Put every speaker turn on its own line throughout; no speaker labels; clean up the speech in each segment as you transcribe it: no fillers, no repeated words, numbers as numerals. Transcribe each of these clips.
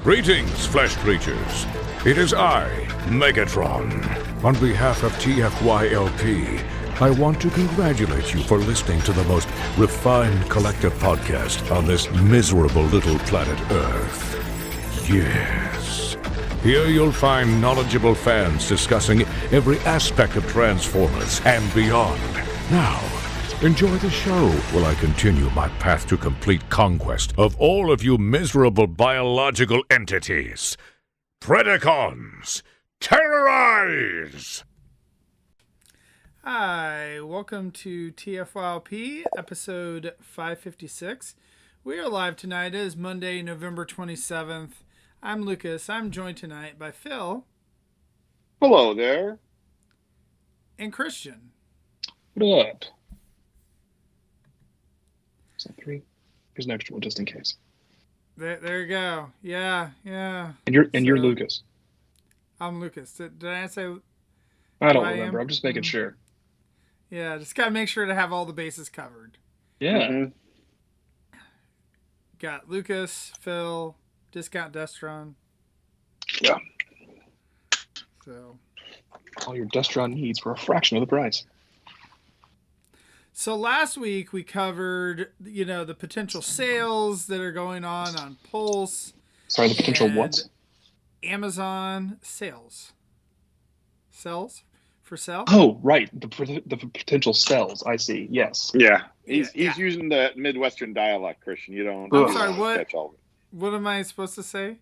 Greetings, flesh creatures. It is I, Megatron. On behalf of TFYLP, I want to congratulate you for listening to the most refined collective podcast on this miserable little planet Earth. Yes. Here you'll find knowledgeable fans discussing every aspect of Transformers and beyond. Now, enjoy the show while I continue my path to complete conquest of all of you miserable biological entities. Predacons, terrorize!
Hi, welcome to TFYLP, episode 556. We are live tonight. It is Monday, November 27th. I'm Lucas. I'm joined tonight by Phil.
Hello there.
And Christian.
What up? Is that 3? Here's an extra one just in case.
There you go. Yeah.
And you're Lucas.
I'm Lucas. Did I say?
I don't remember. I'm just making sure.
Yeah, just gotta make sure to have all the bases covered.
Yeah.
Mm-hmm.
Got Lucas, Phil, Discount Destron.
Yeah.
So.
All your Destron needs for a fraction of the price.
So last week we covered, the potential sales that are going on Pulse.
Sorry, the potential what?
Amazon sales. Sales? For sale?
Oh, right. The potential sales. I see. Yes.
Yeah. He's using the Midwestern dialect, Christian. You don't.
I'm sorry, what?
Catch all of it.
What am I supposed to say?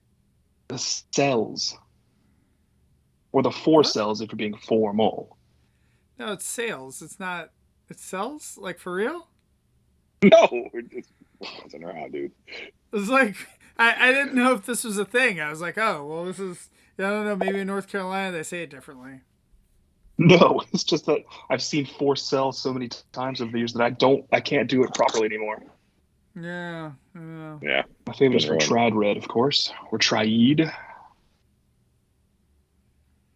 The cells. Or the 4 cells if you're being formal.
No, it's sales. It's not. It's sales? Like, for real?
No. We're just messing around, dude.
It's like, I didn't know if this was a thing. I was like, oh, well, this is, I don't know, maybe in North Carolina they say it differently.
No, it's just that I've seen 4 cells so many times over the years that I can't do it properly anymore.
Yeah.
Yeah.
My favorite is for Trad Red, of course, or Tried.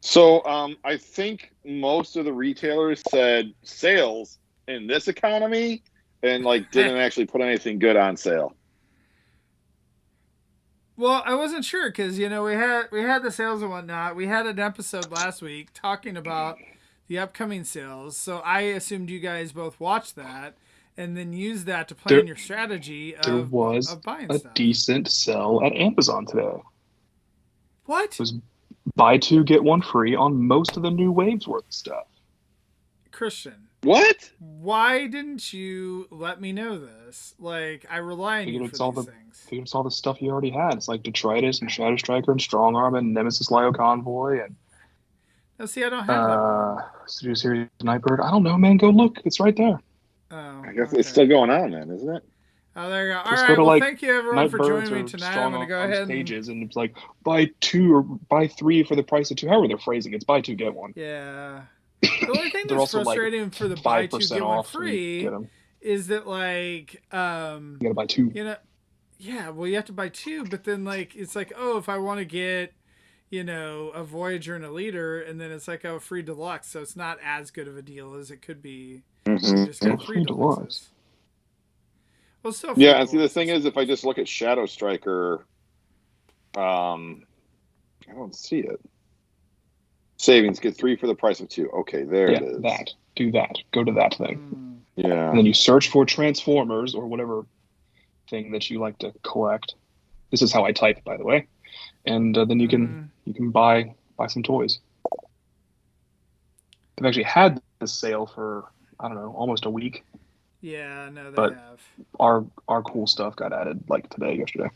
So, I think most of the retailers said sales in this economy and didn't actually put anything good on sale.
Well, I wasn't sure because we had the sales and whatnot. We had an episode last week talking about the upcoming sales, so I assumed you guys both watched that and then used that to plan your strategy of
There was
of buying
a
stuff.
decent sell at Amazon today.
What?
It was buy 2 get 1 free on most of the new waves worth of stuff.
Christian.
What?
Why didn't you let me know this? I rely on you for these things.
Figured it's all the stuff you already had. It's like Detritus and Shadow Striker and Strong Arm and Nemesis Lyo Convoy and
No, see, I don't have that.
Studio Series Nightbird. I don't know, man. Go look. It's right there.
Oh,
I guess it's still going on then, isn't it?
Oh, there you go. All
Just
right,
go to,
well, thank you everyone for
Nightbirds
joining me
or
tonight.
Strong
I'm going to go
Arms
ahead and...
pages, and it's like buy 2 or buy 3 for the price of 2. However they're phrasing it. It's buy 2 get 1.
Yeah. The only thing
They're
that's
also
frustrating for the buy 2 get 1
off
free is that
you gotta buy 2.
Yeah, well, you have to buy 2, but then it's like, oh, if I want to get a Voyager and a Leader, and then it's like, oh, free deluxe, so it's not as good of a deal as it could be.
Mm-hmm.
You just get free deluxe. Well, still free
Yeah, and see, the
deluxe.
thing is, if I just look at Shadow Striker, I don't see it. Savings, get 3 for the price of 2. Okay, there it is.
Do that. Go to that thing.
Yeah.
And then you search for Transformers or whatever thing that you like to collect. This is how I type, by the way. And then you can buy some toys. They've actually had this sale for, I don't know, almost a week.
Yeah, no, they
But
have.
Our cool stuff got added yesterday.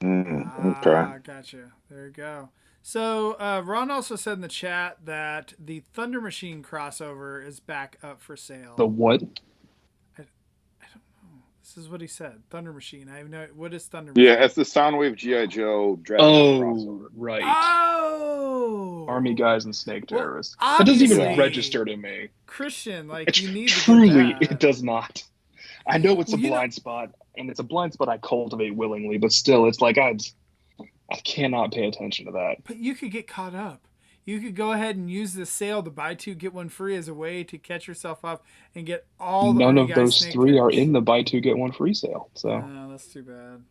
Okay.
Gotcha. There you go. So Ron also said in the chat that the Thunder Machine crossover is back up for sale.
The what?
I don't know. This is what he said. Thunder Machine. I have no. What is Thunder Machine?
Yeah, it's the Soundwave G.I. Joe Dreadnought crossover.
Right.
Oh.
Army guys and snake terrorists.
Well,
that doesn't even
obviously,
register to me.
Christian,
It's
you need to
truly,
get that.
it does not. I know it's a blind spot, and it's a blind spot I cultivate willingly, but still, it's like I cannot pay attention to that.
But you could get caught up. You could go ahead and use the sale to buy 2 get 1 free as a way to catch yourself up and get all the
None of
Guy
those
snake
3 are
picks.
in the buy 2 get 1 free sale. So
Oh, that's too bad.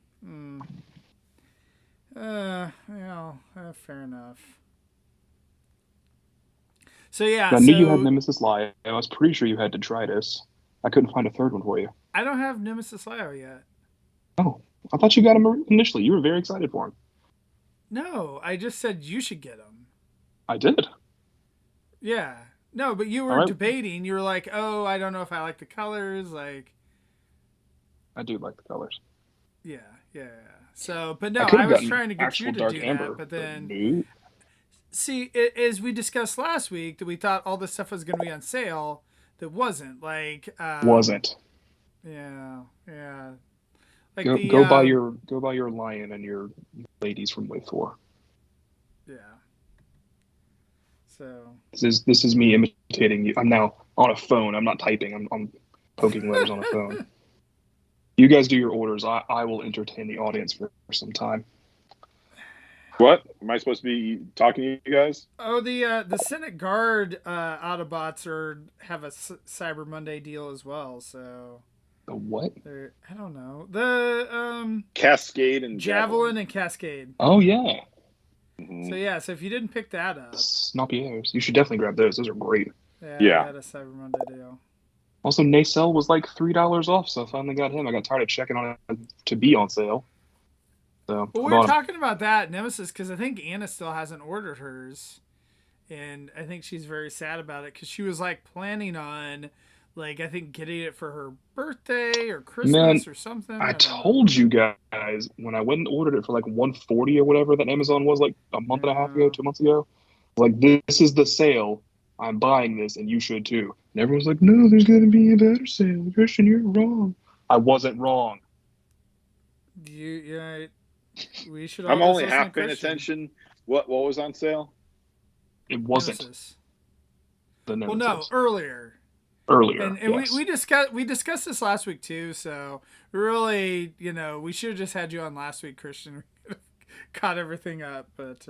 Fair enough. So yeah,
I knew you had Nemesis Lie. I was pretty sure you had Detritus. I couldn't find a third one for you.
I don't have Nemesis Lio yet.
Oh, I thought you got him initially. You were very excited for him.
No, I just said you should get him.
I did.
Yeah. No, but you were debating. You were like, "Oh, I don't know if I like the colors." Like,
I do like the colors.
Yeah. So, but no, I was trying to get you to
Dark
do
Amber,
that, but then
no.
See, as we discussed last week, that we thought all this stuff was going to be on sale. That wasn't like.
Wasn't.
Yeah. Like
go buy your lion and your ladies from Wave 4.
Yeah. So.
This is me imitating you. I'm now on a phone. I'm not typing. I'm poking letters on a phone. You guys do your orders. I will entertain the audience for some time.
What? Am I supposed to be talking to you guys?
Oh, the Senate Guard Autobots have a Cyber Monday deal as well. So
the what?
I don't know. The
Cascade and
Javelin and Cascade.
Oh yeah.
Mm-hmm. So yeah, so if you didn't pick that up,
Snappiers, you should definitely grab those. Those are great.
Yeah. I had a Cyber Monday deal.
Also, Nacelle was like $3 off, so I finally got him. I got tired of checking on it to be on sale. So,
well, we were talking about that Nemesis because I think Anna still hasn't ordered hers, and I think she's very sad about it because she was like planning on, like, I think getting it for her birthday or Christmas or something.
I told you guys when I went and ordered it for like $140 or whatever that Amazon was like a month and a half ago, 2 months ago. Like, this is the sale. I'm buying this, and you should too. And everyone's like, no, there's going to be a better sale. Christian, you're wrong. I wasn't wrong.
We should.
I'm only half paying attention. What was on sale?
It wasn't.
Nemesis.
The Nemesis.
Well, no, earlier. And
yes.
we discussed this last week too. So really, we should have just had you on last week, Christian. Caught everything up, but.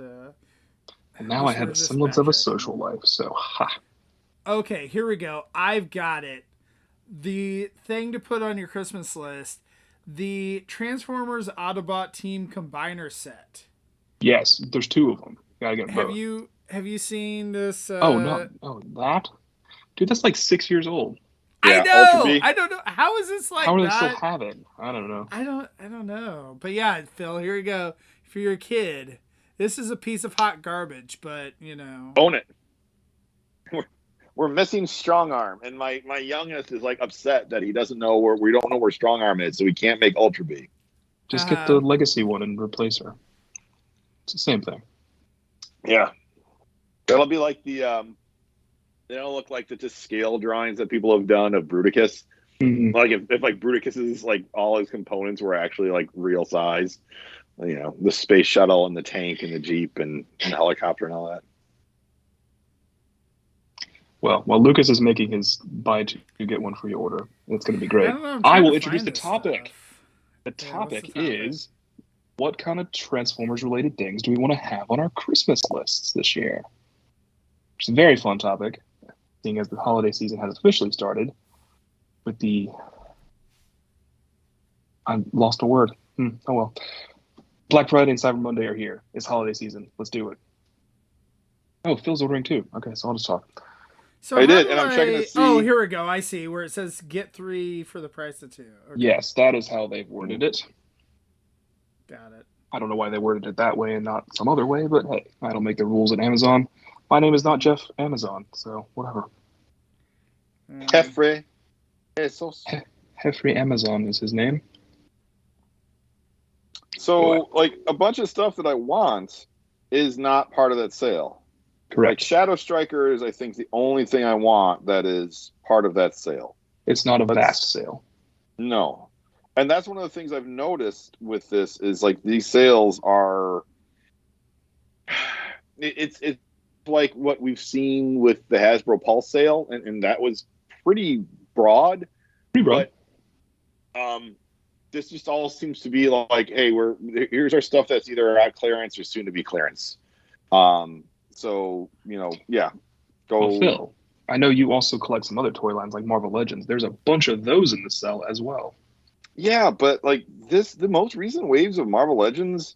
And now I have a semblance of a social life. So,
Okay, here we go. I've got it. The thing to put on your Christmas list. The Transformers Autobot Team Combiner set.
Yes, there's 2 of them. Gotta get both.
Have you seen this?
That? Dude, that's like 6 years old.
Yeah, I don't know. How is this like?
How do they still have it? I don't know.
I don't know. But yeah, Phil, here you go. For your kid, this is a piece of hot garbage, but
own it. We're missing Strong Arm, and my youngest is like upset that he doesn't know we don't know where Strong Arm is, so we can't make Ultra B.
Just get the Legacy one and replace her. It's the same thing. Yeah,
that'll be like the they don't look like the scale drawings that people have done of Bruticus.
Mm-hmm.
Like if like Bruticus's like all his components were actually like real size, the space shuttle and the tank and the Jeep and the helicopter and all that.
Well, while Lucas is making his buy two get one free order, it's going to be great. I will introduce the topic.
Stuff.
The topic is, what kind of Transformers-related things do we want to have on our Christmas lists this year? It's a very fun topic, seeing as the holiday season has officially started with the... I lost a word. Oh well. Black Friday and Cyber Monday are here. It's holiday season. Let's do it. Oh, Phil's ordering too. Okay, so I'll just talk.
So
I did, and I'm checking to see.
Oh, here we go. I see where it says get 3 for the price of 2. Okay.
Yes, that is how they've worded it.
Got it.
I don't know why they worded it that way and not some other way, but hey, I don't make the rules at Amazon. My name is not Jeff Amazon, so whatever.
Jeffrey.
Jeffrey Amazon is his name.
So, like, a bunch of stuff that I want is not part of that sale.
Correct.
Like Shadow Striker is, I think, the only thing I want that is part of that sale.
It's not a vast sale.
No. And that's one of the things I've noticed with this is, like, these sales are... It's like what we've seen with the Hasbro Pulse sale, and that was pretty broad.
Pretty broad.
But, this just all seems to be like, hey, here's our stuff that's either at clearance or soon to be clearance. So, yeah. Go.
Well, Phil, I know you also collect some other toy lines like Marvel Legends. There's a bunch of those in the sale as well.
Yeah, but like the most recent waves of Marvel Legends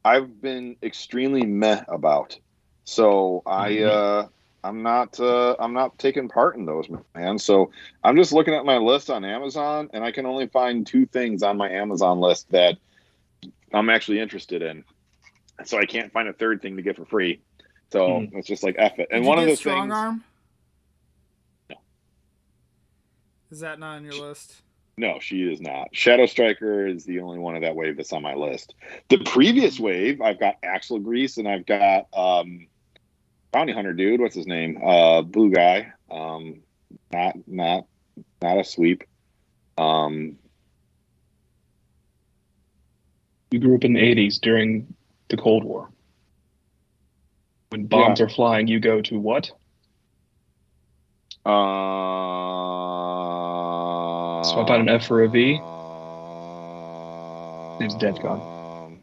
I've been extremely meh about. So I'm not taking part in those, man. So I'm just looking at my list on Amazon, and I can only find two things on my Amazon list that I'm actually interested in. So I can't find a third thing to get for free. So it's just like F it. And
Did you
one of
get
the
Strong
things,
Arm? Is that not on your list?
no, she is not. Shadow Striker is the only one of that wave that's on my list. The previous wave, I've got Axle Grease and I've got Bounty Hunter dude. What's his name? Blue guy. Not a sweep.
You grew up in the 80s during the Cold War. When bombs are flying, you go to what? Swap out an F for a V. It's TFcon.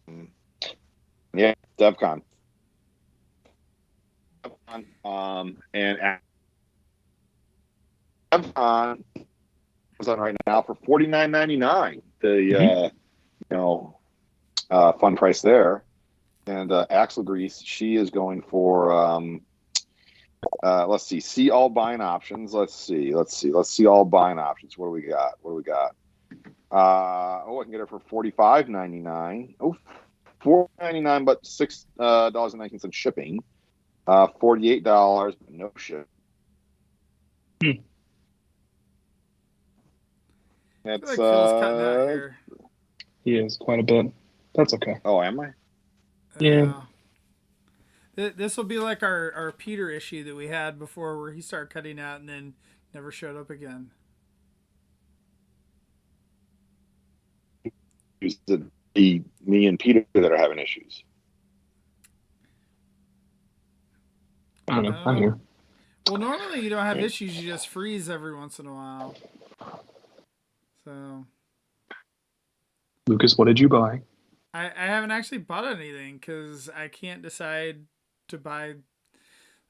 Yeah, TFcon. And TFcon is on right now for $49.99. The fun price there. And Axle Grease, she is going for let's see all buying options. Let's see all buying options. What do we got? I can get her for $45.99. Oh, $4.99, but $6.19 shipping. $48, but no ship.
I
That's
feel like Phil's cutting out here.
He is quite a bit. That's okay.
Oh, am I?
Yeah.
This will be like our Peter issue that we had before, where he started cutting out and then never showed up again.
It's me and Peter that are having issues.
I don't know. I'm here.
Well, normally you don't have issues. You just freeze every once in a while. So,
Lucas, what did you buy?
I haven't actually bought anything because I can't decide to buy.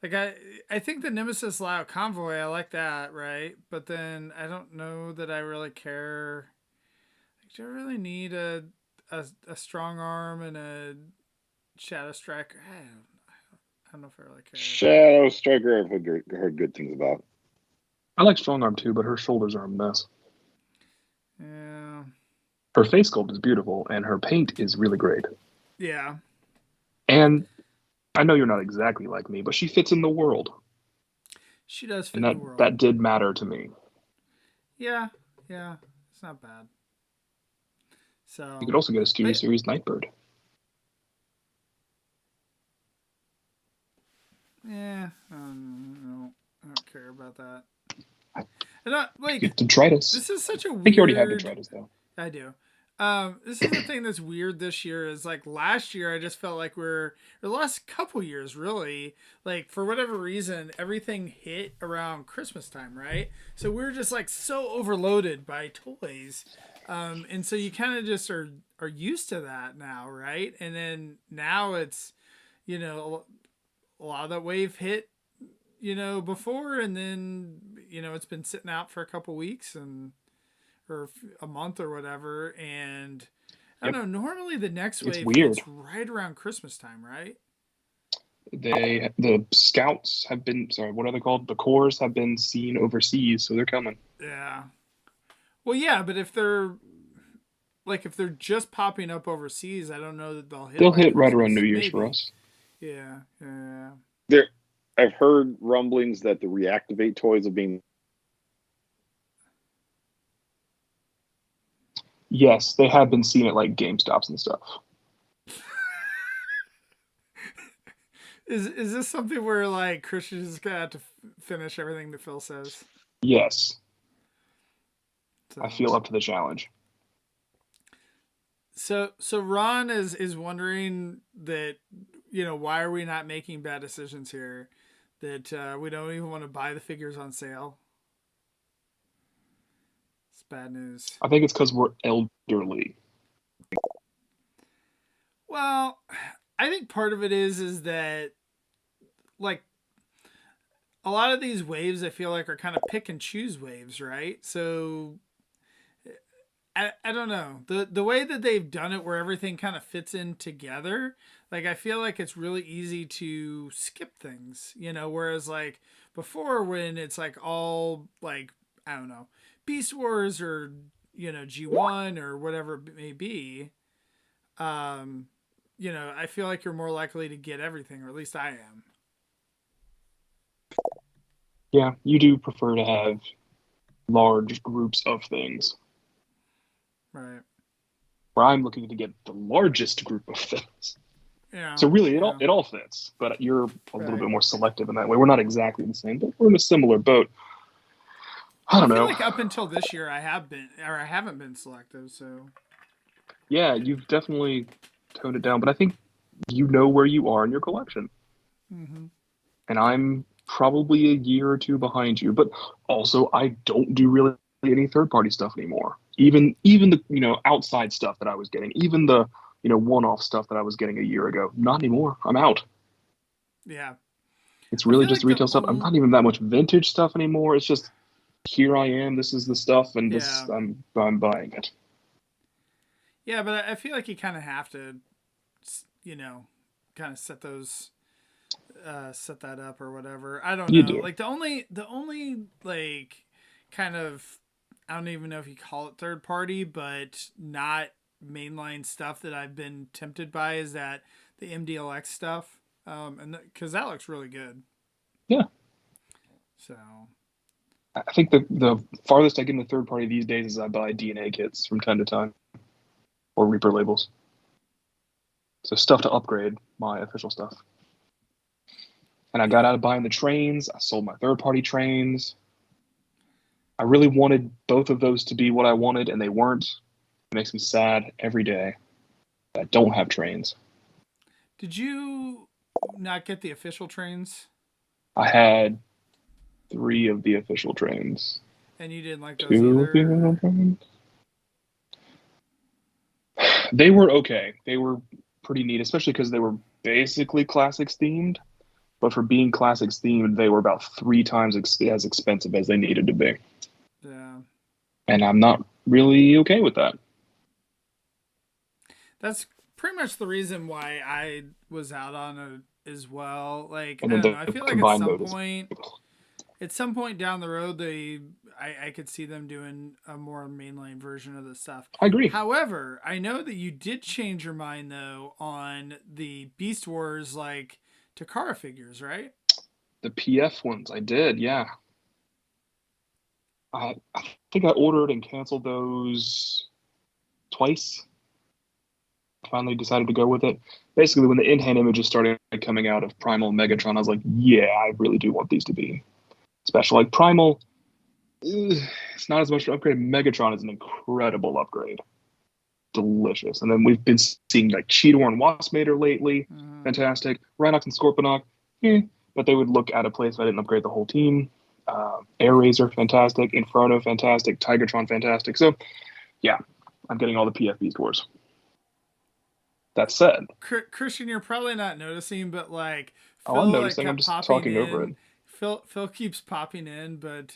Like I think the Nemesis Lao Convoy, I like that, right? But then I don't know that I really care. Like, do I really need a strong arm and a Shadow Striker? I don't know if I really care.
Shadow Striker, I've heard good things about.
I like Strong Arm too, but her shoulders are a mess.
Yeah.
Her face sculpt is beautiful, and her paint is really great.
Yeah.
And I know you're not exactly like me, but she fits in the world.
She does fit
and
in the world.
That did matter to me.
Yeah. It's not bad. So
you could also get a Studio Series Nightbird.
Yeah, I don't care about that. And like
Detritus.
This is such a weird.
I think you already have Detritus though.
I do. This is the thing that's weird this year is like last year I just felt like the last couple years really, like for whatever reason everything hit around Christmas time, right? So we're just like so overloaded by toys. And so you kind of just are used to that now, right? And then now it's, a lot of that wave hit, before, and then, it's been sitting out for a couple weeks or a month or whatever. And I don't know, normally the next wave hits right around Christmas time, right?
The scouts have been, what are they called? The cores have been seen overseas, so they're coming.
Yeah. Well, yeah, but if they're just popping up overseas, I don't know that they'll hit.
They'll hit right around New Year's for us.
Yeah.
I've heard rumblings that the reactivate toys are being.
Yes, they have been seen at like GameStops and stuff.
Is this something where like Christian is gonna have to finish everything that Phil says?
Yes. So, I feel up to the challenge.
So Ron is wondering that, why are we not making bad decisions here? That we don't even want to buy the figures on sale. It's bad news.
I think it's because we're elderly.
Well, I think part of it is that, like, a lot of these waves I feel like are kind of pick and choose waves, right? So I don't know. The way that they've done it where everything kind of fits in together, like I feel like it's really easy to skip things, whereas like before when it's like all like I don't know, Beast Wars or G1 or whatever it may be, I feel like you're more likely to get everything, or at least I am.
Yeah, you do prefer to have large groups of things.
Right.
Where I'm looking to get the largest group of things.
Yeah.
So really,
yeah.
it all fits, but you're a little
Right.
bit more selective in that way. We're not exactly the same, but we're in a similar boat. I don't
feel
know.
like up until this year, I haven't been selective. So
Yeah, you've definitely toned it down, but I think you know where you are in your collection,
mm-hmm.
and I'm probably a year or two behind you. But also, I don't do really any third party stuff anymore. Even the outside stuff that I was getting, even the one off stuff that I was getting a year ago. Not anymore. I'm out.
Yeah.
It's
I
really
feel
just
like the
retail stuff. I'm not even that much vintage stuff anymore. It's just here I am. This is the stuff, and
yeah.
I'm buying it.
Yeah, but I feel like you kind of have to, kind of set that up or whatever. I don't
You
know.
do.
Like the only like kind of, I don't even know if you call it third party, but not mainline stuff that I've been tempted by is that the MDLX stuff, and because that looks really good.
Yeah.
So.
I think the farthest I get in the third party these days is I buy DNA kits from time to time, or Reaper labels. So stuff to upgrade my official stuff. And I got out of buying the trains. I sold my third party trains. I really wanted both of those to be what I wanted, and they weren't. It makes me sad every day that I don't have trains.
Did you not get the official trains?
I had 3 of the official trains.
And you didn't like those
2
either?
of the official trains. They were okay. They were pretty neat, especially because they were basically classics themed. But for being classics themed, they were about 3 times as expensive as they needed to be.
Yeah.
And I'm not really okay with that.
That's pretty much the reason why I was out on it as well. Like,
And
I
then
don't know.
the
I feel like
combined mode is
at some point down the road, I could see them doing a more mainline version of the stuff.
I agree.
However, I know that you did change your mind though on the Beast Wars like Takara figures, right?
The PF ones, I did, yeah. I think I ordered and canceled those twice. Finally decided to go with it. Basically, when the in-hand images started coming out of Primal and Megatron, I was like, yeah, I really do want these to be special. Like Primal, it's not as much an upgrade. Megatron is an incredible upgrade. Delicious. And then we've been seeing like Cheetor and Waspmater lately. Fantastic. Rhinox and Scorponok, but they would look out of place if I didn't upgrade the whole team. Air Razor, fantastic. Inferno, fantastic. Tigertron, fantastic. So, yeah, I'm getting all the PF Beast Wars. That said,
Christian, you're probably not noticing, but like Phil,
I'm noticing.
like,
I'm just
popping
talking
in.
over it.
Phil keeps popping in, but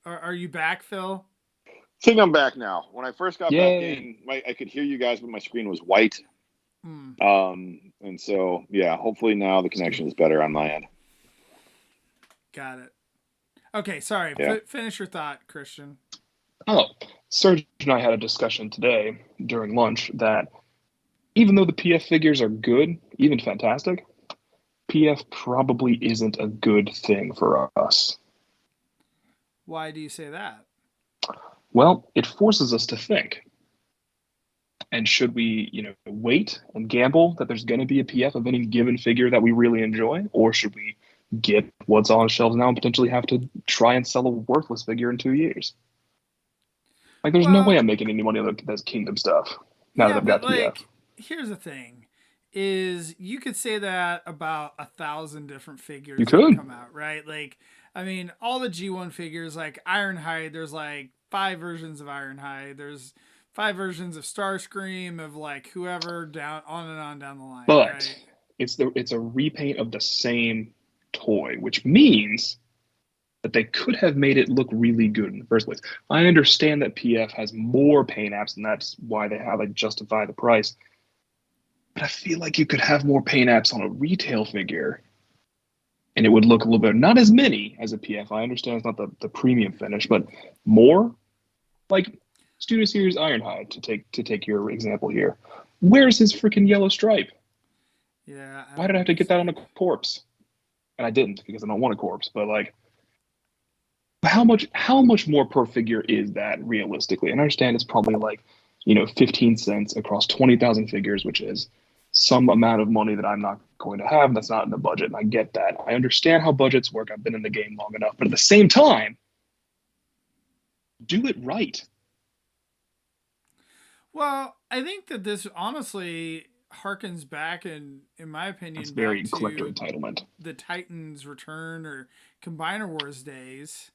are you back, Phil?
I think I'm back now. When I first got
Yay.
back in, I could hear you guys, but my screen was white. And so, yeah, hopefully now the connection is better on my end.
Got it. Okay, sorry.
Yeah.
Finish your thought, Christian.
Oh, Serge and I had a discussion today during lunch that even though the PF figures are good, even fantastic, PF probably isn't a good thing for us.
Why do you say that?
Well, it forces us to think. And should we, wait and gamble that there's going to be a PF of any given figure that we really enjoy? Or should we get what's on shelves now and potentially have to try and sell a worthless figure in 2 years? Like, there's no way I'm making any money on this Kingdom stuff now that I've got PF.
Here's the thing. Is you could say that about 1,000 different figures
You could.
that come out, right? Like, I mean, all the G1 figures, like Ironhide, there's like 5 versions of Ironhide. There's 5 versions of Starscream, of like whoever, down on and on down the line.
But
right?
it's a repaint of the same toy, which means that they could have made it look really good in the first place. I understand that PF has more paint apps, and that's why they have justify the price. But I feel like you could have more paint apps on a retail figure, and it would look a little better. Not as many as a PF. I understand it's not the premium finish, but more. Like Studio Series Ironhide, to take your example here. Where's his freaking yellow stripe?
Yeah.
Why did I have to get that on a corpse? And I didn't, because I don't want a corpse. But like, how much more per figure is that realistically? And I understand it's probably like, 15 cents across 20,000 figures, which is some amount of money that I'm not going to have. That's not in the budget. And I get that. I understand how budgets work. I've been in the game long enough. But at the same time, do it right.
Well, I think that this honestly harkens back, in my opinion,
It's very
back
collector
to
entitlement.
the Titans Return or Combiner Wars days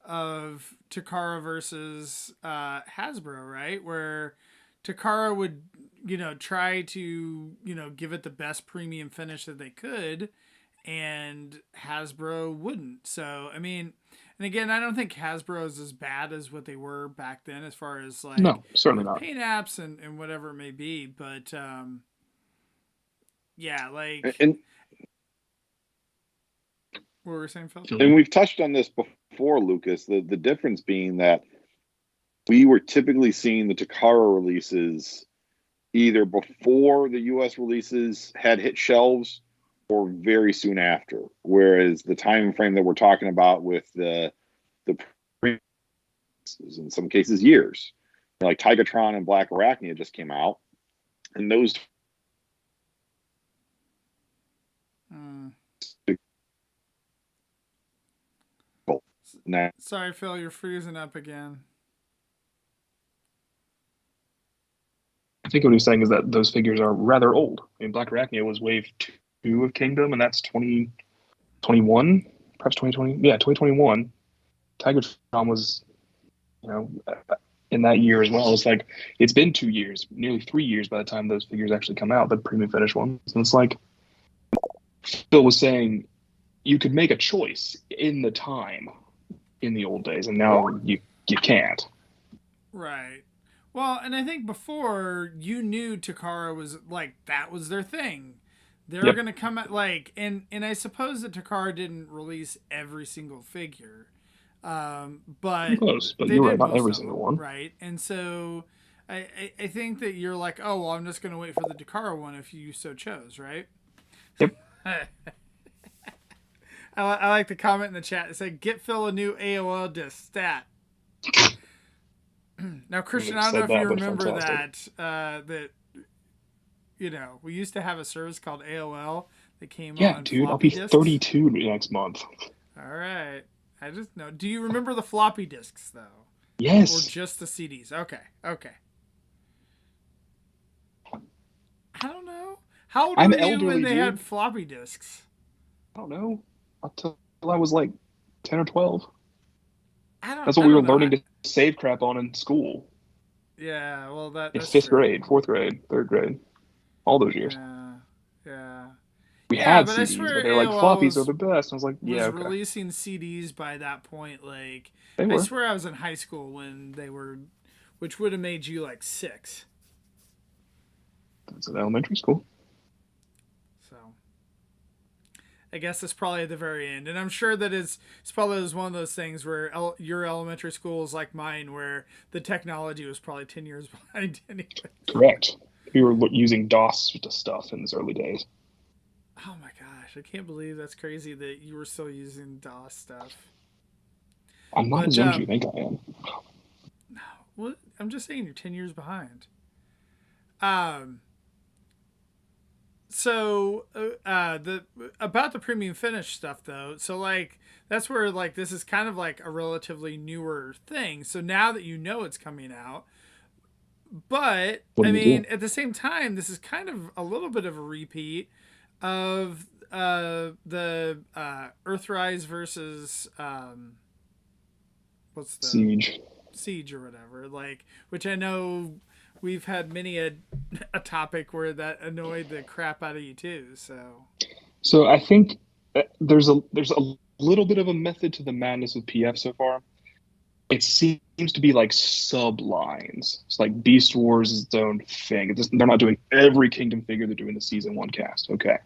of Takara versus Hasbro, right? Where Takara would, try to, give it the best premium finish that they could, and Hasbro wouldn't. So, I mean, and again, I don't think Hasbro is as bad as what they were back then as far as like
No, certainly not.
paint apps and whatever it may be. But yeah, like
And
what were we saying, Phil?
And we've touched on this before, Lucas, the difference being that we were typically seeing the Takara releases either before the US releases had hit shelves or very soon after. Whereas the time frame that we're talking about with the in some cases years. Like Tigatron and Black Arachnia just came out. And those
Sorry, Phil, you're freezing up again.
I think what he's saying is that those figures are rather old. I mean, Black Arachnia was wave 2 of Kingdom, and that's 2021, perhaps 2020. Yeah, 2021. Tigatron was, in that year as well. It's like, it's been 2 years, nearly 3 years by the time those figures actually come out, the premium finish ones. And it's like, Phil was saying, you could make a choice in the time in the old days, and now you can't.
Right. Well, and I think before you knew Takara was like, that was their thing. They're going to come at like, and I suppose that Takara didn't release every single figure. But
close, but
they
you're
did
right, not
most
every
of
single
them,
one.
right? And so I think that you're like, oh, well, I'm just going to wait for the Takara one if you so chose, right?
Yep.
I like the comment in the chat. It said, get Phil a new AOL disc stat. Now, Christian, I don't know if you remember that we used to have a service called AOL that came on.
Yeah, dude, I'll be
discs.
32 next month.
All right. I just know. Do you remember the floppy disks, though?
Yes.
Or just the CDs? Okay. I don't know. How old were you when they had floppy disks?
I don't know. Until I was like 10 or 12. That's what
I
we were
don't know.
learning to save crap on in school.
Yeah, well, that's
fifth
true.
grade, fourth grade, third grade, all those years.
Yeah.
We had
but
CDs, but they're like, floppies are the best. I was like, yeah, okay.
Releasing CDs by that point, like,
They were.
I swear I was in high school when they were, which would have made you like 6.
That's in elementary school.
So, I guess it's probably at the very end, and I'm sure that it's probably one of those things where your elementary school is like mine, where the technology was probably 10 years behind anyway.
Correct. We were using DOS stuff in those early days.
Oh my gosh, I can't believe that's crazy that you were still using DOS stuff.
I'm not as young as you think I am.
No, well, I'm just saying you're 10 years behind. So about the premium finish stuff though, so like that's where like this is kind of like a relatively newer thing. So now that you know it's coming out, but I mean at the same time, this is kind of a little bit of a repeat of the Earthrise versus what's the Siege or whatever, like, which I know we've had many a topic where that annoyed the crap out of you too. So
I think there's a little bit of a method to the madness with PF so far. It seems to be like sublines. It's like Beast Wars is its own thing. They're not doing every Kingdom figure. They're doing the season 1 cast. Okay.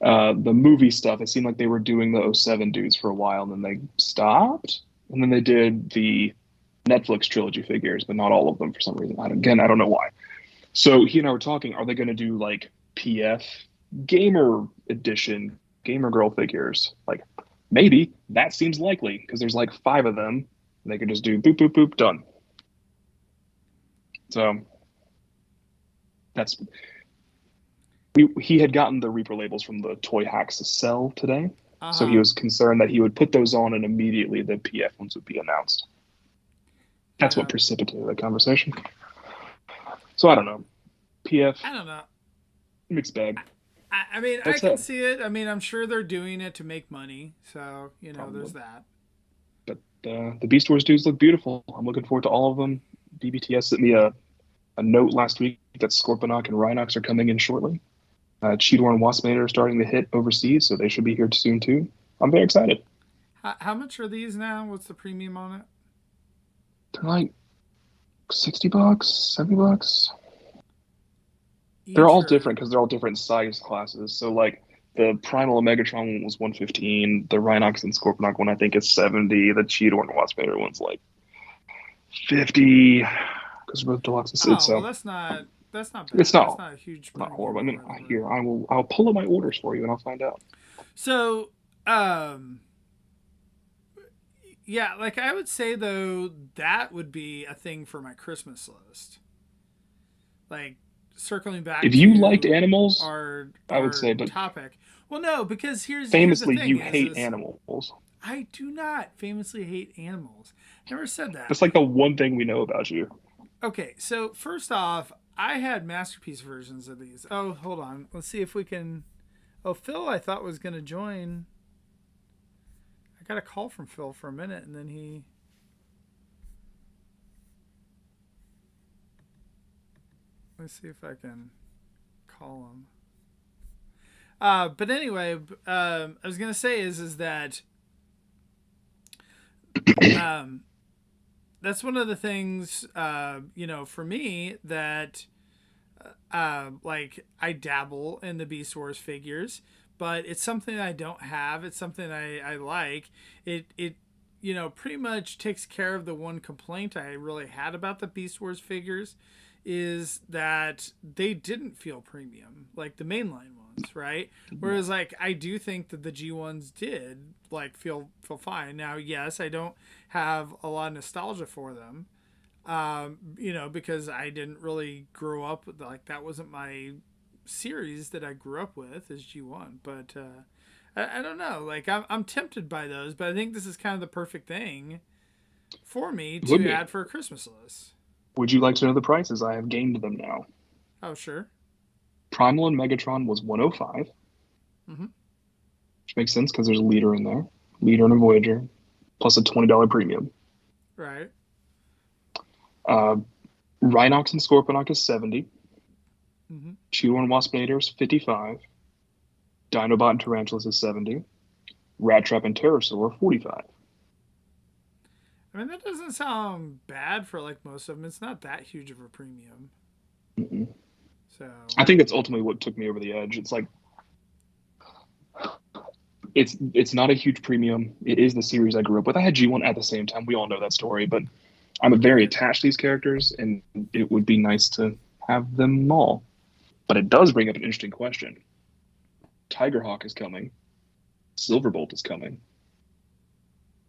The movie stuff, it seemed like they were doing the 07 dudes for a while, and then they stopped. And then they did the Netflix trilogy figures, but not all of them for some reason. I don't know why. So he and I were talking, are they going to do like PF Gamer Edition, Gamer Girl figures? Like, maybe. That seems likely, because there's like 5 of them. And they could just do boop, boop, boop, done. So he had gotten the Reaper labels from the Toy Hacks Cell today. So he was concerned that he would put those on and immediately the PF ones would be announced. That's what precipitated the conversation. So I don't know. PF.
I don't know.
Mixed bag.
I mean, I can see it. I mean, I'm sure they're doing it to make money. So, there's that.
But the Beast Wars dudes look beautiful. I'm looking forward to all of them. BBTS sent me a note last week that Scorponok and Rhinox are coming in shortly. Cheetor and Waspinator are starting to hit overseas, so they should be here soon too. I'm very excited.
How much are these now? What's the premium on it?
They're like $60, $70. They're all different because they're all different size classes. So like the Primal and Megatron one was $115. The Rhinox and Scorponok one I think is $70. The Cheetor and Waspinator one's like $50 because they're both deluxe.
Well, that's not bad.
It's not.
That's not a huge.
Not horrible. I mean, I'll pull up my orders for you and I'll find out.
So, yeah, like I would say though that would be a thing for my Christmas list. Like circling back.
If you liked animals,
our
I would say, but
topic. Well, no, because
famously
here's the thing
you hate animals.
I do not famously hate animals. Never said that.
That's like the one thing we know about you.
Okay, so first off, I had masterpiece versions of these. Oh, hold on. Let's see if we can. Oh, Phil, I thought was going to join. I got a call from Phil for a minute, and then he. Let's see if I can call him. But anyway, I was going to say is that that's one of the things, for me that like I dabble in the Beast Wars figures, but it's something I don't have. It's something I like. It pretty much takes care of the one complaint I really had about the Beast Wars figures is that they didn't feel premium like the mainline ones, right? Whereas like I do think that the G1s did like feel fine. Now, yes, I don't have a lot of nostalgia for them, because I didn't really grow up with, like, that wasn't my series that I grew up with is G1. But I don't know, like I'm tempted by those, but I think this is kind of the perfect thing for me to add for a Christmas list.
Would you like to know the prices? I have gained them now.
Oh, sure.
Primal and Megatron was $105. Which makes sense because there's a leader in there. Leader and a Voyager. Plus a $20 premium.
Right.
Rhinox and Scorponok is $70. Cheetor and Waspinator is $55. Dinobot and Tarantulas is $70. Rat Trap and Pterosaur are $45.
I mean, that doesn't sound bad for like most of them. It's not that huge of a premium. So
I think that's ultimately what took me over the edge. It's like it's not a huge premium. It is the series I grew up with. I had G1 at the same time. We all know that story, but I'm very attached to these characters, and it would be nice to have them all. But it does bring up an interesting question. Tigerhawk is coming. Silverbolt is coming.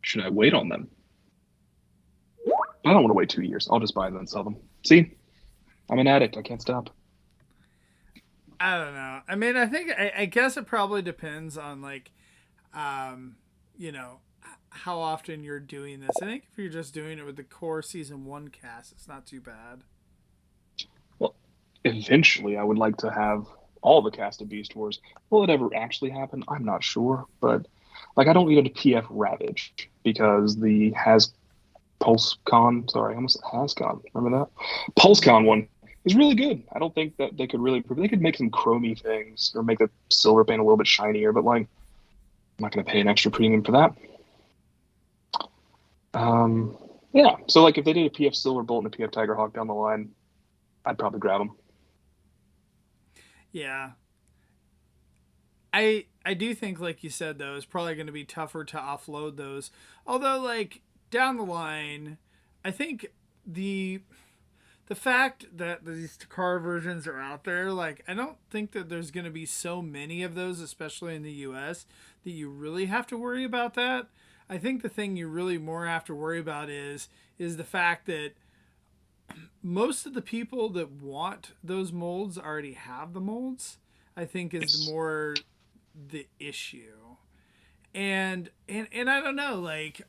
Should I wait on them? I don't want to wait 2 years. I'll just buy them and sell them. See? I'm an addict. I can't stop.
I don't know. I mean, I guess it probably depends on like, how often you're doing this. I think if you're just doing it with the core season 1 cast, it's not too bad.
Well, eventually I would like to have all the cast of Beast Wars. Will it ever actually happen? I'm not sure. But like, I don't need a PF Ravage because the PulseCon, sorry, I almost said HasCon. Remember that? PulseCon one is really good. I don't think that they could really improve. They could make some chromey things or make the silver paint a little bit shinier, but like not going to pay an extra premium for that. Yeah, so like if they did a PF Silverbolt and a PF Tigerhawk down the line, I'd probably grab them.
Yeah. I do think, like you said, though, it's probably going to be tougher to offload those. Although, like, down the line, I think the fact that these car versions are out there, like, I don't think that there's going to be so many of those, especially in the US, that you really have to worry about that. I think the thing you really more have to worry about is the fact that most of the people that want those molds already have the molds. I think is more the issue. And I don't know, like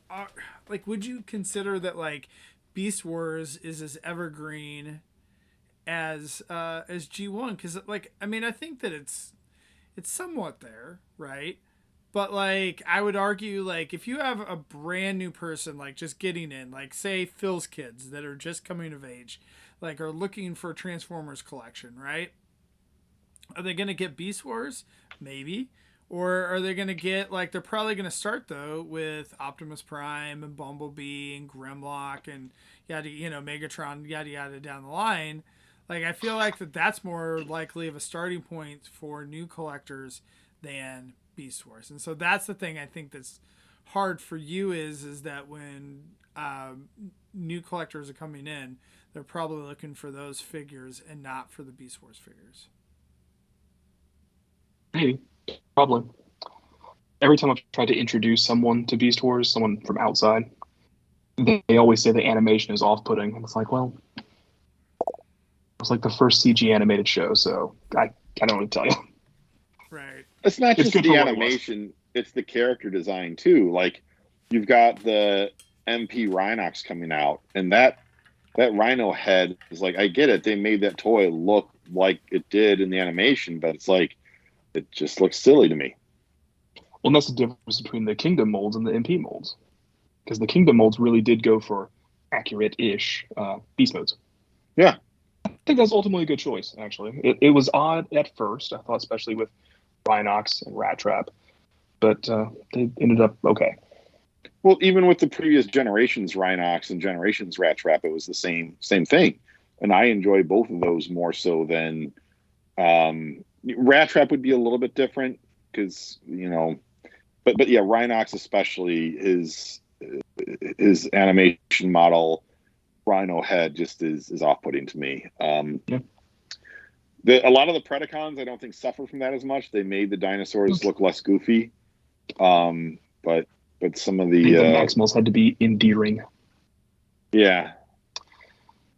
would you consider that like Beast Wars is as evergreen as G1? Because like I mean I think that it's somewhat there, right? But like I would argue like if you have a brand new person like just getting in, like say Phil's kids that are just coming of age, like are looking for a Transformers collection, right? Are they gonna get Beast Wars? Maybe. Or are they gonna get like they're probably gonna start though with Optimus Prime and Bumblebee and Grimlock and yada Megatron yada yada down the line. Like I feel like that's more likely of a starting point for new collectors than Beast Wars. And so that's the thing I think that's hard for you is that when new collectors are coming in, they're probably looking for those figures and not for the Beast Wars figures.
Maybe. Probably. Every time I've tried to introduce someone to Beast Wars, someone from outside, they always say the animation is off-putting. And it's like, well, it was like the first CG animated show, so I don't want to tell you.
Right.
It's not just the animation, it's the character design too. Like you've got the MP Rhinox coming out, and that Rhino head is like, I get it, they made that toy look like it did in the animation, but it's like it just looks silly to me.
Well, and that's the difference between the Kingdom molds and the MP molds, because the Kingdom molds really did go for accurate-ish beast modes.
Yeah,
I think that's ultimately a good choice. Actually, it was odd at first. I thought, especially with Rhinox and Rat Trap, but they ended up okay.
Well, even with the previous generations Rhinox and generations Rat Trap, it was the same thing, and I enjoy both of those more so than Rat Trap would be a little bit different because but yeah, Rhinox especially his animation model Rhino head just is off-putting to me.
Yeah.
A lot of the Predacons I don't think suffer from that as much. They made the dinosaurs look less goofy, but some of the
Maximals had to be endearing.
Yeah.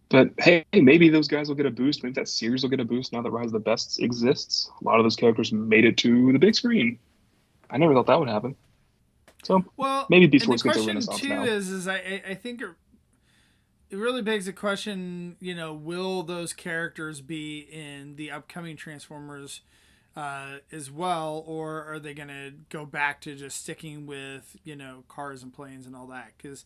But hey, maybe those guys will get a boost. Maybe that series will get a boost now that Rise of the Bests exists. A lot of those characters made it to the big screen. I never thought that would happen. So maybe Beast Wars gets a renaissance now.
The question too is I think it really begs the question, will those characters be in the upcoming Transformers as well, or are they going to go back to just sticking with, cars and planes and all that? Because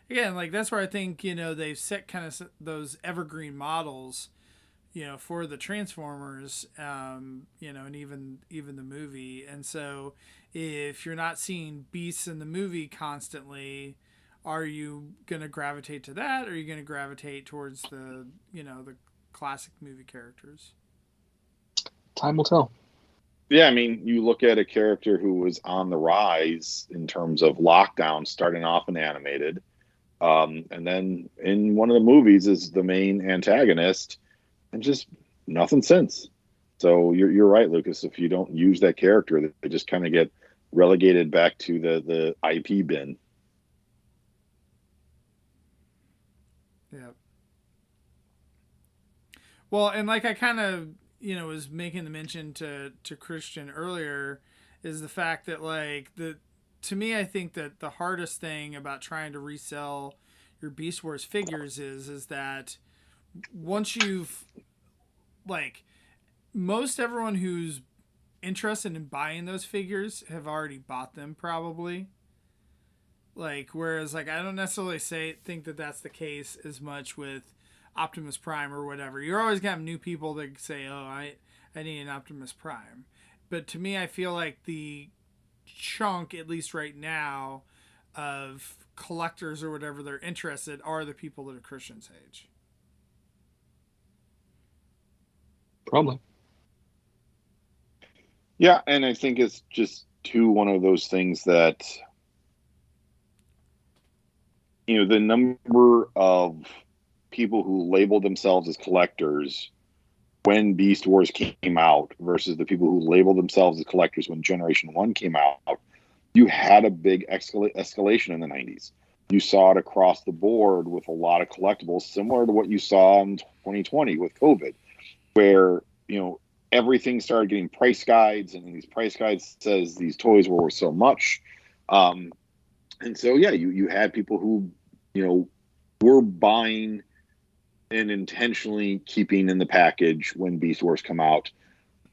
again, like that's where I think, they've set kind of those evergreen models, for the Transformers, and even the movie. And so if you're not seeing beasts in the movie constantly, are you going to gravitate to that? Or are you going to gravitate towards the classic movie characters?
Time will tell.
Yeah, I mean, you look at a character who was on the rise in terms of Lockdown, starting off in animated, and then in one of the movies is the main antagonist, and just nothing since. So you're right, Lucas. If you don't use that character, they just kind of get relegated back to the IP bin.
Yeah. Well, and like I kind of was making the mention to Christian earlier, is the fact that like to me I think that the hardest thing about trying to resell your Beast Wars figures is that once you've like most everyone who's interested in buying those figures have already bought them probably. Like whereas like I don't necessarily think that that's the case as much with Optimus Prime or whatever. You're always gonna have new people that say, "Oh, I need an Optimus Prime," but to me, I feel like the chunk, at least right now, of collectors or whatever they're interested are the people that are Christian's age.
Probably.
Yeah, and I think it's just one of those things that, the number of people who labeled themselves as collectors when Beast Wars came out versus the people who labeled themselves as collectors when Generation 1 came out, you had a big escalation in the 90s. You saw it across the board with a lot of collectibles, similar to what you saw in 2020 with COVID, where, everything started getting price guides, and these price guides says these toys were worth so much. And so, yeah, you had people who, were buying and intentionally keeping in the package when Beast Wars come out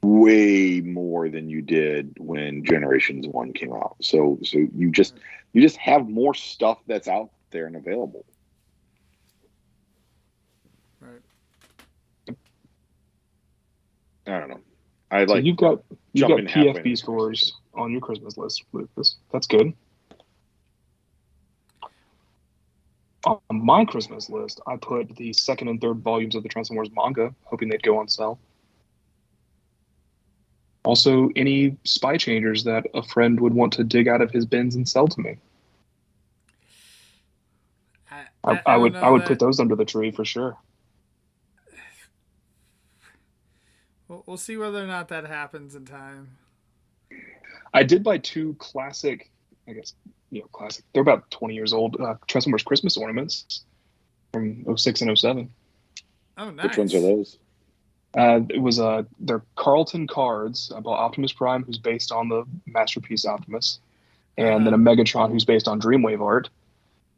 way more than you did when Generations 1 came out. So you just have more stuff that's out there and available.
Right.
I don't know. I
So
like
you've got
jumping halfway
PFB scores on your Christmas list, Lucas. That's good. On my Christmas list, I put the second and third volumes of the Transformers manga, hoping they'd go on sale. Also, any spy changers that a friend would want to dig out of his bins and sell to me. I would put those under the tree for sure.
We'll see whether or not that happens in time.
I did buy two classic, I guess, classic. They're about 20 years old. Transformers Christmas ornaments from 06 and 07.
Oh, nice.
Which ones are those?
It was they're Carlton cards about Optimus Prime, who's based on the Masterpiece Optimus, and then a Megatron who's based on Dreamwave art.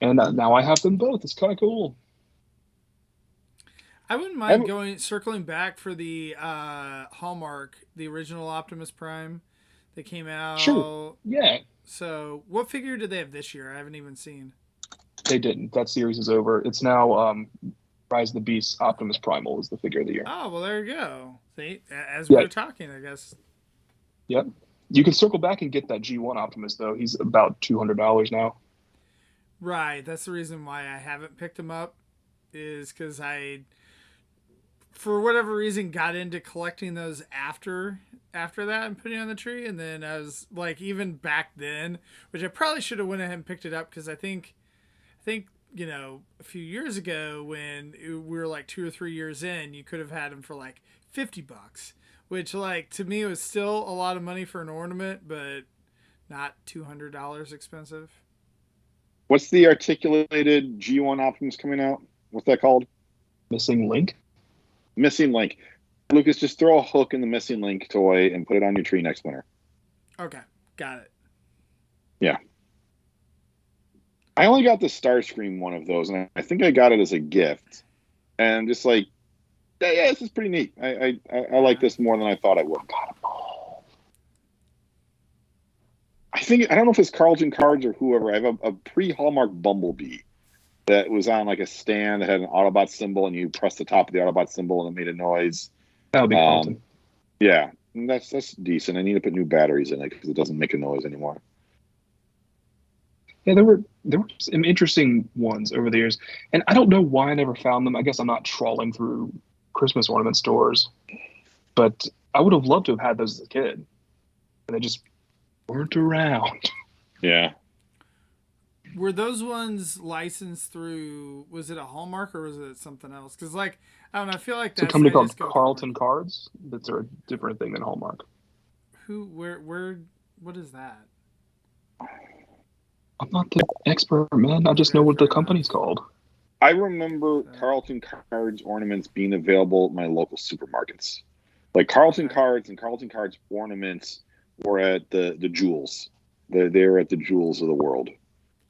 And now I have them both. It's kind of cool.
I wouldn't mind circling back for the Hallmark, the original Optimus Prime that came out.
Sure. Yeah.
So, what figure did they have this year? I haven't even seen.
They didn't. That series is over. It's now Rise of the Beast Optimus Primal is the figure of the year.
Oh, well, there you go. See, as we were talking, I guess.
Yep. You can circle back and get that G1 Optimus, though. He's about $200 now.
Right. That's the reason why I haven't picked him up, is because I, for whatever reason, got into collecting those after that and putting it on the tree. And then I was like, even back then, which I probably should have went ahead and picked it up, because I think, a few years ago when we were like 2 or 3 years in, you could have had them for like $50, which like to me was still a lot of money for an ornament, but not $200 expensive.
What's the articulated G1 Optimus coming out? What's that called?
Missing Link.
Missing Link. Lucas, just throw a hook in the Missing Link toy and put it on your tree next winter.
Okay, got it.
Yeah. I only got the Starscream one of those, and I think I got it as a gift. And I'm just like, yeah, this is pretty neat. I like this more than I thought I would. I don't know if it's Carlton Cards or whoever. I have a pre-Hallmark Bumblebee that was on like a stand that had an Autobot symbol, and you press the top of the Autobot symbol and it made a noise.
That would be Carlton.
Yeah, that's decent. I need to put new batteries in it because it doesn't make a noise anymore.
Yeah, there were some interesting ones over the years, and I don't know why I never found them. I guess I'm not trawling through Christmas ornament stores, but I would have loved to have had those as a kid, and they just weren't around.
Yeah.
Were those ones licensed through? Was it a Hallmark or was it something else? Because I don't know. I feel like that's
a company called Carlton Cards. That's a different thing than Hallmark.
Where? What is that?
I'm not the expert, man. I just know what the company's called.
I remember Carlton Cards ornaments being available at my local supermarkets. Like Carlton Cards and Carlton Cards ornaments were at the Jewels. They're at the Jewels of the world.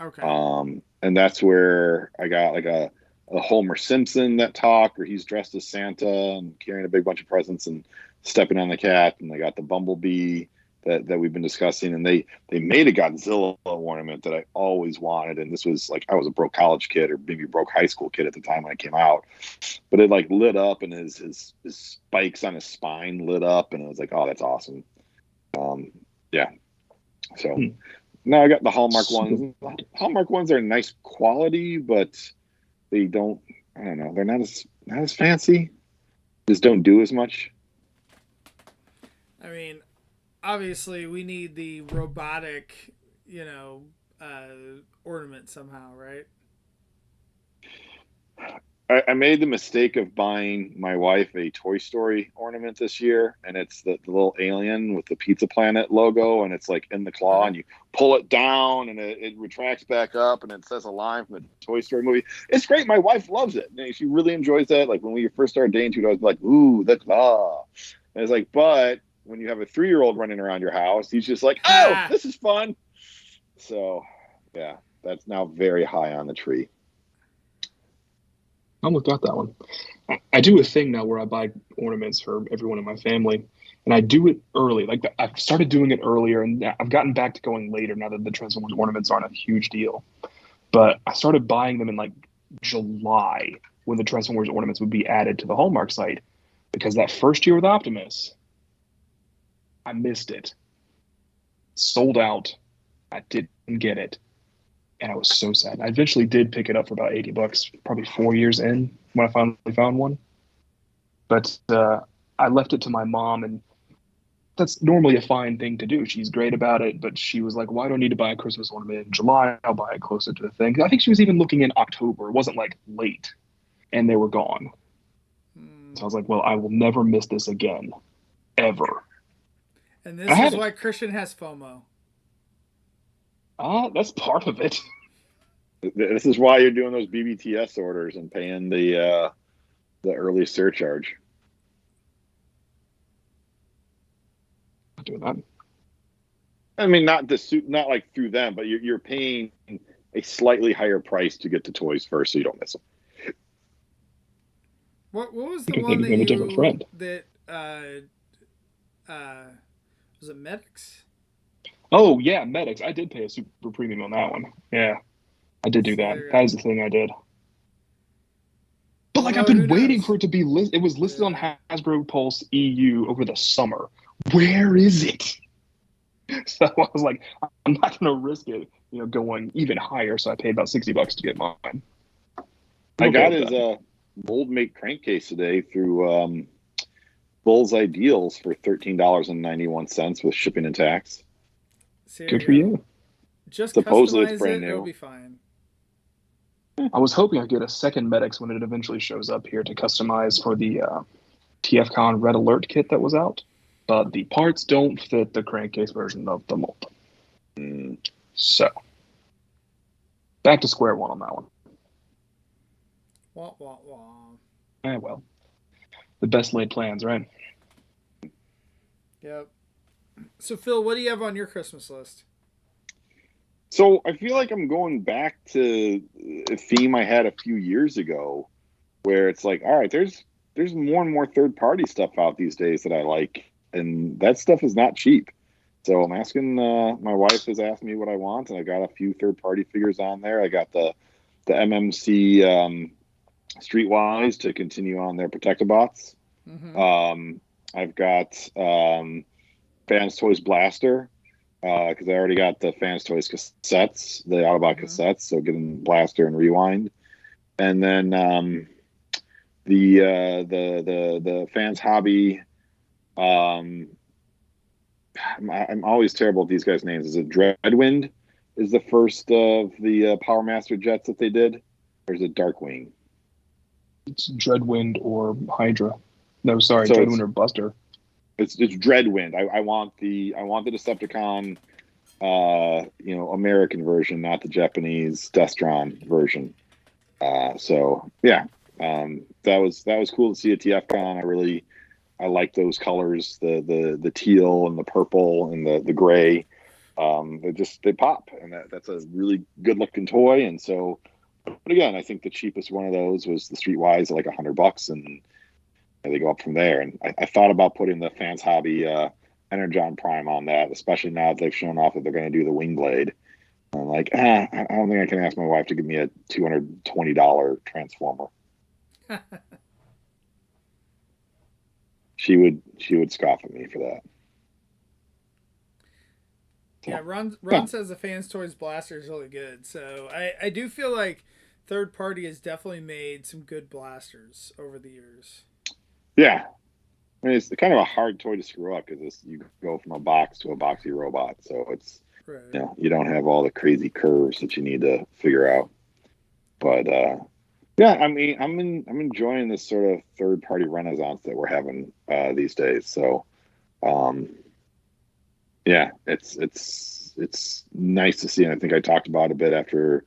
Okay.
And that's where I got like a Homer Simpson that talked, where he's dressed as Santa and carrying a big bunch of presents and stepping on the cat. And I got the Bumblebee that we've been discussing, and they made a Godzilla ornament that I always wanted. And this was like, I was a broke college kid, or maybe broke high school kid at the time when it came out, but it like lit up, and his spikes on his spine lit up, and I was like, oh, that's awesome. Yeah. So now I got the Hallmark ones. Hallmark ones are nice quality, but they don't. I don't know. They're not as fancy. Just don't do as much.
I mean, obviously, we need the robotic, ornament somehow, right?
I made the mistake of buying my wife a Toy Story ornament this year, and it's the little alien with the Pizza Planet logo, and it's like in the claw, and you pull it down, and it retracts back up, and it says a line from the Toy Story movie. It's great. My wife loves it. She really enjoys that. Like when we first started dating, I was like, "Ooh, the claw." And it's like, but when you have a 3-year-old running around your house, he's just like, "Oh, this is fun." So, yeah, that's now very high on the tree.
I almost got that one. I do a thing now where I buy ornaments for everyone in my family, and I do it early. Like I've started doing it earlier, and I've gotten back to going later now that the Transformers ornaments aren't a huge deal. But I started buying them in like July when the Transformers ornaments would be added to the Hallmark site, because that first year with Optimus, I missed it. Sold out. I didn't get it. And I was so sad. I eventually did pick it up for about $80, probably 4 years in when I finally found one. But I left it to my mom, and that's normally a fine thing to do. She's great about it, but she was like, "Well, I don't need to buy a Christmas ornament in July. I'll buy it closer to the thing." I think she was even looking in October. It wasn't like late, and they were gone. So I was like, "Well, I will never miss this again, ever."
And this is why Christian has FOMO.
That's part of it.
This is why you're doing those BBTS orders and paying the early surcharge.
Not doing that.
I mean, not like through them, but you're paying a slightly higher price to get the toys first, so you don't miss them.
What was the one that you
different friend.
That was it Medics?
Oh yeah, Medics. I did pay a super premium on that one. Yeah, I did do that. That is the thing I did. But like, I've been waiting for it to be listed. It was listed on Hasbro Pulse EU over the summer. Where is it? So I was like, I'm not going to risk it, going even higher. So I paid about $60 to get mine.
I got his Mold Mate crankcase today through Bullseye Deals for $13.91 with shipping and tax.
Good for you.
Just
supposedly
customize
it's brand
it,
new.
it'll be fine.
I was hoping I'd get a second Medics when it eventually shows up here to customize for the TFcon Red Alert kit that was out, but the parts don't fit the crankcase version of the mold. So, back to square one on that one.
Wah, wah, wah.
Well, the best laid plans, right?
Yep. So, Phil, what do you have on your Christmas list?
So I feel like I'm going back to a theme I had a few years ago, where it's like, all right, there's more and more third-party stuff out these days that I like, and that stuff is not cheap. So I'm asking, my wife has asked me what I want, and I got a few third-party figures on there. I got the MMC Streetwise to continue on their Protectobots.
Mm-hmm.
I've got Fans Toys Blaster, because I already got the Fans Toys cassettes, the Autobot cassettes, so getting Blaster and Rewind. And then the Fans Hobby, I'm always terrible at these guys' names. Is it Dreadwind is the first of the Power Master jets that they did? Or is it Darkwing?
It's Dreadwind or Hydra. No, sorry, so Dreadwind or Buster.
It's Dreadwind. I want the Decepticon, American version, not the Japanese Destron version. So yeah, that was cool to see at TFcon. I like those colors, the teal and the purple and the gray. They pop, and that's a really good looking toy. And so, but again, I think the cheapest one of those was the Streetwise at like $100, and they go up from there. And I thought about putting the Fans Hobby Energon Prime on that, especially now that they've shown off that they're going to do the wing blade. I'm like, I don't think I can ask my wife to give me a $220 Transformer. She would scoff at me for that.
Yeah, Ron says the Fans Toys Blaster is really good. So I do feel like third party has definitely made some good blasters over the years.
Yeah. I mean, it's kind of a hard toy to screw up because you go from a box to a boxy robot. So it's,
right.
you don't have all the crazy curves that you need to figure out. But yeah, I mean, I'm enjoying this sort of third party renaissance that we're having these days. So yeah, it's nice to see. And I think I talked about a bit after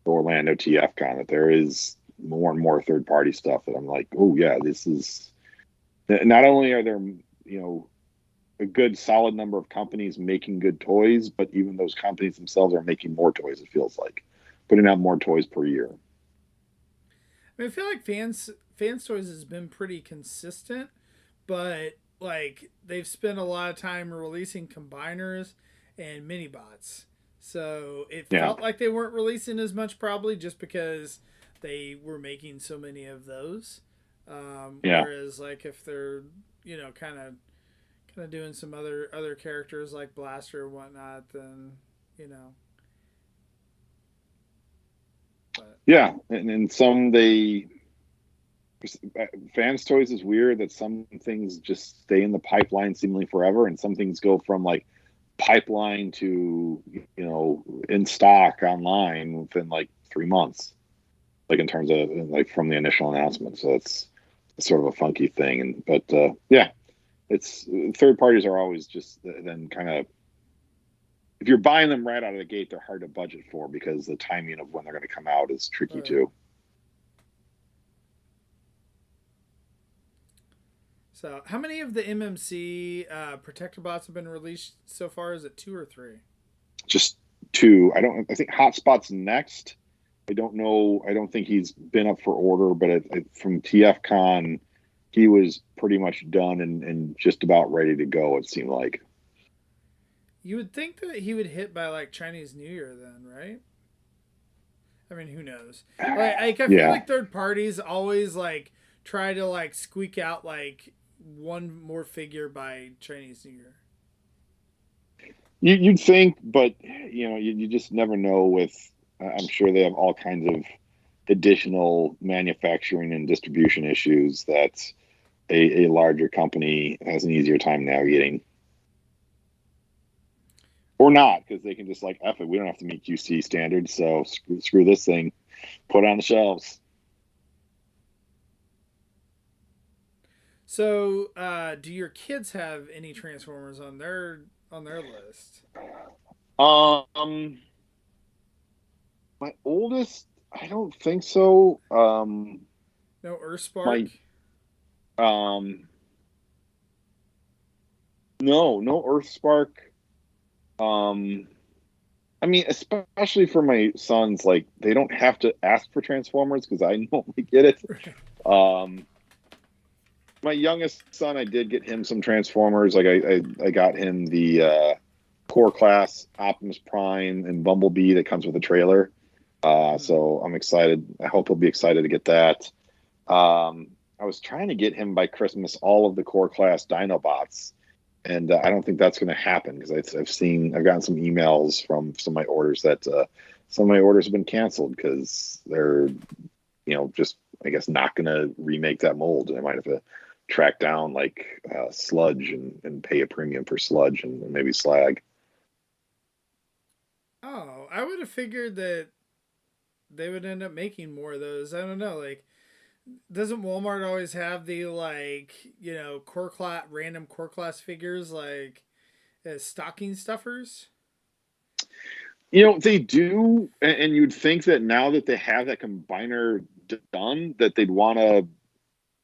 the Orlando TFcon that there is more and more third party stuff that I'm like, oh yeah, this is. Not only are there, a good solid number of companies making good toys, but even those companies themselves are making more toys. It feels like putting out more toys per year.
I mean, I feel like Fans Toys has been pretty consistent, but like they've spent a lot of time releasing combiners and mini bots. So it felt like they weren't releasing as much, probably just because they were making so many of those. Whereas like if they're kind of doing some other characters like Blaster and whatnot, then But.
Yeah, and some Fans Toys is weird that some things just stay in the pipeline seemingly forever, and some things go from like pipeline to in stock online within like 3 months, like in terms of like from the initial announcement. So it's sort of a funky thing, but it's third parties are always just then kind of, if you're buying them right out of the gate, they're hard to budget for because the timing of when they're going to come out is tricky too.
So how many of the MMC protector bots have been released so far? Is it 2 or 3?
Just 2. I think Hotspot's next. I don't know. I don't think he's been up for order, but from TFcon, he was pretty much done and just about ready to go, it seemed like.
You would think that he would hit by like Chinese New Year then, right? I mean, who knows? Like I feel like third parties always like try to like squeak out like one more figure by Chinese New Year.
You'd think, but you just never know. With I'm sure they have all kinds of additional manufacturing and distribution issues that a larger company has an easier time navigating. Or not, because they can just like, F it, we don't have to meet QC standards, so screw this thing, put it on the shelves.
So, do your kids have any Transformers on their list?
My oldest, I don't think so.
No Earthspark?
No Earthspark. I mean, especially for my sons, like they don't have to ask for Transformers because I normally get it. My youngest son, I did get him some Transformers. Like I got him the Core Class Optimus Prime and Bumblebee that comes with a trailer. So I'm excited. I hope he'll be excited to get that. I was trying to get him by Christmas all of the Core Class Dinobots. And I don't think that's going to happen because I've gotten some emails from some of my orders that some of my orders have been canceled because they're, just, I guess, not going to remake that mold. And I might have to track down like sludge and pay a premium for sludge and maybe slag.
Oh, I would have figured that they would end up making more of those. I don't know, like, doesn't Walmart always have the random core class figures like as stocking stuffers?
They do, and you'd think that now that they have that combiner done, that they'd want to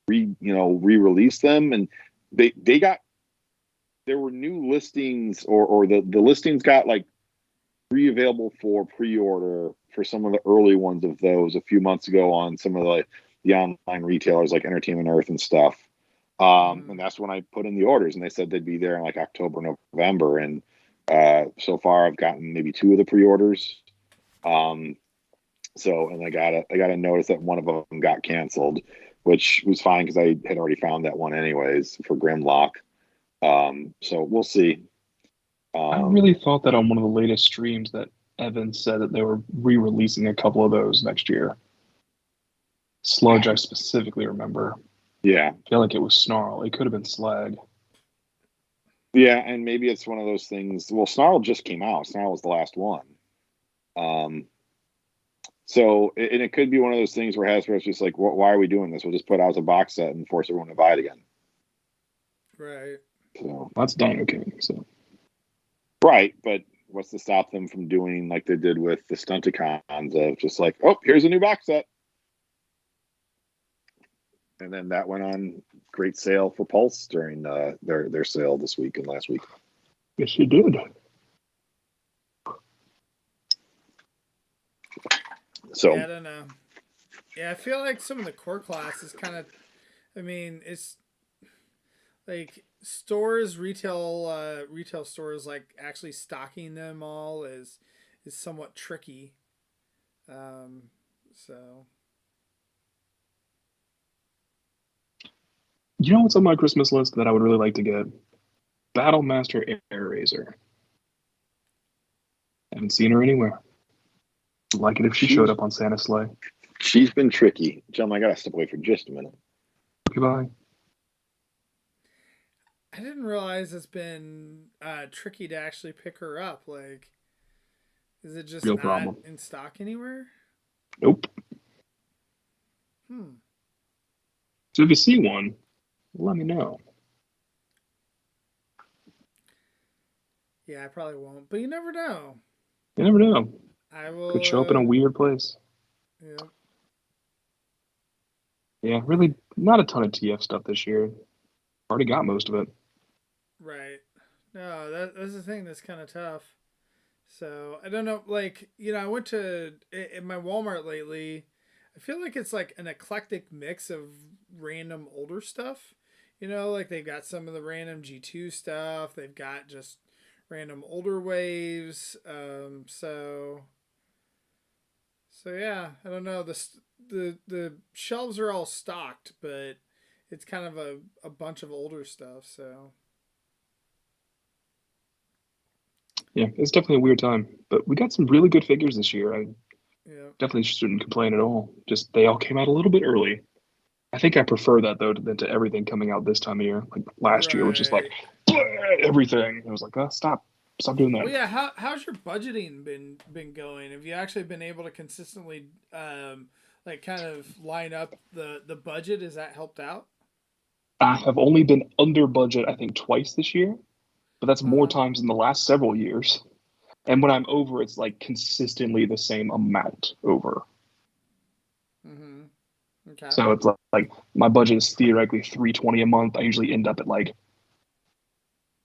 re-release them, and there were new listings or the listings got like available for pre-order for some of the early ones of those a few months ago on some of the online retailers like Entertainment Earth and stuff. And that's when I put in the orders, and they said they'd be there in like October, November. And so far I've gotten maybe 2 of the pre-orders. And I got a notice that one of them got canceled, which was fine because I had already found that one anyways for Grimlock. So we'll see.
I really thought that on one of the latest streams that Evan said that they were re-releasing a couple of those next year. Sludge, I specifically remember.
Yeah.
I feel like it was Snarl. It could have been Slag.
Yeah, and maybe it's one of those things. Well, Snarl just came out. Snarl was the last one. So, and it could be one of those things where Hasbro's just like, why are we doing this? We'll just put out as a box set and force everyone to buy it again.
Right.
So
that's Dino King. So.
Right, but what's to stop them from doing like they did with the Stunticons of just like, oh, here's a new box set. And then that went on great sale for Pulse during their sale this week and last week.
Yes, you did.
So
yeah, I don't know. Yeah, I feel like some of the core class is kind of, I mean, it's like stores, retail stores, like actually stocking them all is somewhat tricky. So.
You know what's on my Christmas list that I would really like to get? Battlemaster Air Razor. Haven't seen her anywhere. I'd like it if she showed up on Santa's sleigh.
She's been tricky. John, I gotta step away for just a minute.
Goodbye.
I didn't realize it's been tricky to actually pick her up. Like, is it just not problem. In stock anywhere?
Nope. So if you see one, let me know.
Yeah, I probably won't, but you never know.
You never know.
I will.
Could show up in a weird place.
Yeah.
Yeah, really not a ton of TF stuff this year. Already got most of it.
Right. No, that's the thing that's kind of tough. So, I don't know. Like, I went to in my Walmart lately. I feel like it's like an eclectic mix of random older stuff. Like they've got some of the random G2 stuff. They've got just random older waves. So yeah, I don't know. The shelves are all stocked, but it's kind of a bunch of older stuff. So
yeah, it's definitely a weird time, but we got some really good figures this year. I definitely shouldn't complain at all. Just they all came out a little bit early. I think I prefer that though than to everything coming out this time of year. Like last year, which is like everything. I was like, oh, stop doing that.
Well, yeah. How's your budgeting been going? Have you actually been able to consistently like kind of line up the budget? Has that helped out?
I have only been under budget, I think, twice this year, but that's more times in the last several years. And when I'm over, it's like consistently the same amount over.
Mm-hmm. Okay.
So it's like my budget is theoretically $320 a month. I usually end up at like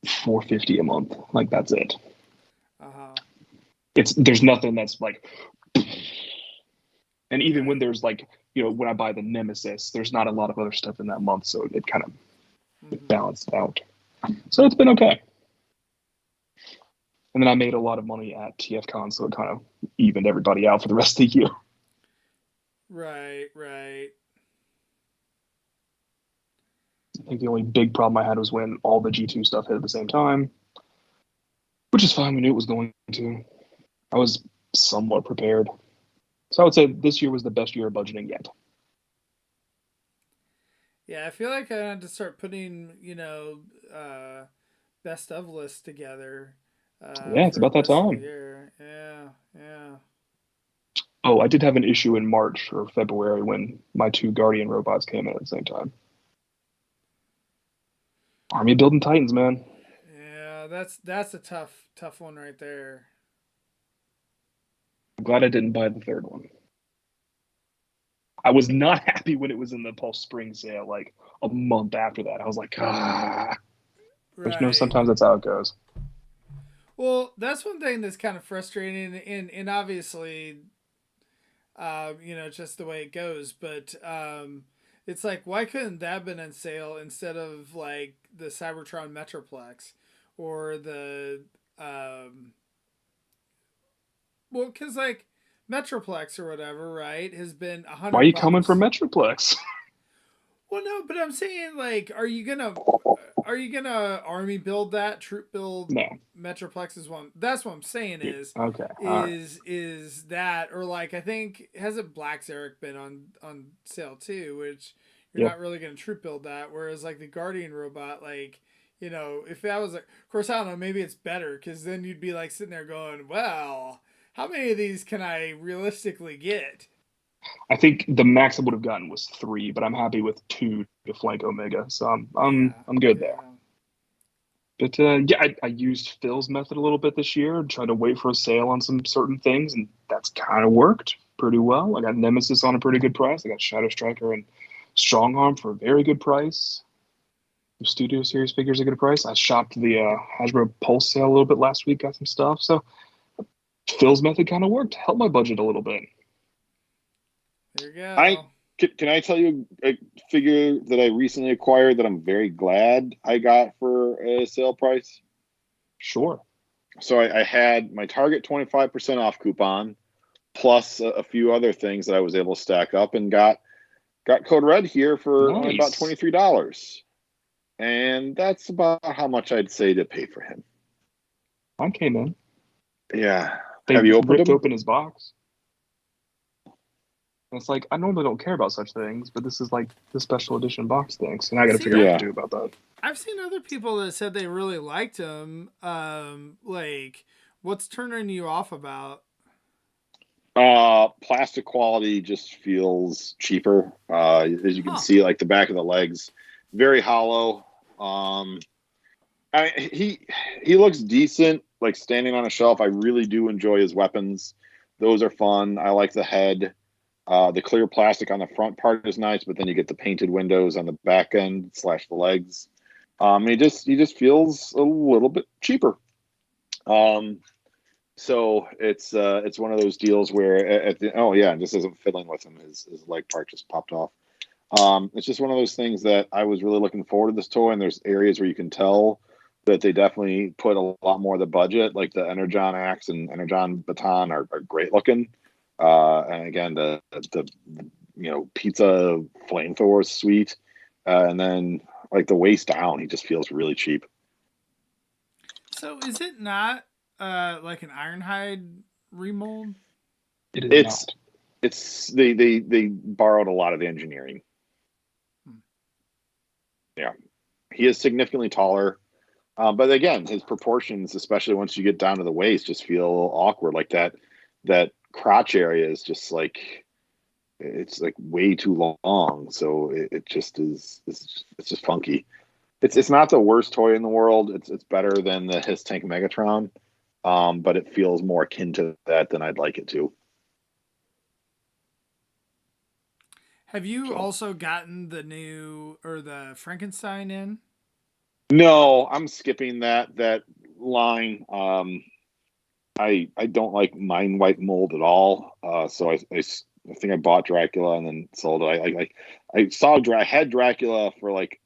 $450 a month. Like that's it. There's nothing that's like, and even when there's like, when I buy the Nemesis, there's not a lot of other stuff in that month, so it kind of balanced out. So it's been okay. And then I made a lot of money at TFcon, so it kind of evened everybody out for the rest of the year.
Right.
I think the only big problem I had was when all the G2 stuff hit at the same time, which is fine. We knew it was going to. I was somewhat prepared. So I would say this year was the best year of budgeting yet.
Yeah, I feel like I had to start putting, best of lists together.
Yeah, it's about that time.
Yeah.
Oh, I did have an issue in March or February when my 2 Guardian robots came in at the same time. Army building Titans, man.
Yeah, that's a tough one right there.
I'm glad I didn't buy the 3rd one. I was not happy when it was in the Pulse Spring sale, like a month after that. I was like, Right. But sometimes that's how it goes.
Well, that's one thing that's kind of frustrating, and obviously, just the way it goes. But it's like, why couldn't that have been on sale instead of like the Cybertron Metroplex or the well, because like Metroplex or whatever, right, has been $100.
Why are you coming for Metroplex?
Well, no, but I'm saying, like, are you gonna are you gonna army build that troop build?
No.
Metroplex is one. That's what I'm saying
Okay. All right.
is that, or like I think hasn't Black Zarek been on sale too, which you're
Yeah.
not really gonna troop build that. Whereas like the Guardian robot, like if that was like, of course I don't know, maybe it's better because then you'd be like sitting there going, well, how many of these can I realistically get?
I think the max I would have gotten was 3, but I'm happy with 2 to flank Omega, so I'm good there. But I used Phil's method a little bit this year, tried to wait for a sale on some certain things, and that's kind of worked pretty well. I got Nemesis on a pretty good price. I got Shadow Striker and Strongarm for a very good price. The Studio Series figures at a good price. I shopped the Hasbro Pulse sale a little bit last week, got some stuff. So Phil's method kind of worked, helped my budget a little bit.
There you go.
Can I tell you a figure that I recently acquired that I'm very glad I got for a sale price?
Sure.
So I had my Target 25% off coupon, plus a few other things that I was able to stack up, and got Code Red here for only about $23. And that's about how much I'd say to pay for him.
I came in.
Yeah.
Have you ripped open his box? And it's like, I normally don't care about such things, but this is like the special edition box thing, so now I got to figure out what to do about that.
I've seen other people that said they really liked him. Like, what's turning you off about?
Plastic quality just feels cheaper. As you can see, like the back of the legs, very hollow. He looks decent, like standing on a shelf. I really do enjoy his weapons. Those are fun. I like the head. The clear plastic on the front part is nice, but then you get the painted windows on the back end / the legs. He just feels a little bit cheaper. So it's one of those deals where just isn't fiddling with him. His leg part just popped off. It's just one of those things that I was really looking forward to this toy, and there's areas where you can tell that they definitely put a lot more of the budget, like the Energon axe and Energon baton are great looking. And again, the pizza flamethrower suite, and then like the waist down, he just feels really cheap.
So is it not like an Ironhide remold?
It's they borrowed a lot of the engineering. Yeah, he is significantly taller, but again, his proportions, especially once you get down to the waist, just feel awkward. Like that crotch area is just like, it's like way too long, so it just is. It's just funky. It's not the worst toy in the world. It's better than the Hiss Tank Megatron, but it feels more akin to that than I'd like it to.
Have you also gotten the new or the Frankenstein in?
No, I'm skipping that line. I don't like Mind Wipe mold at all. So I think I bought Dracula and then sold it. I had Dracula for like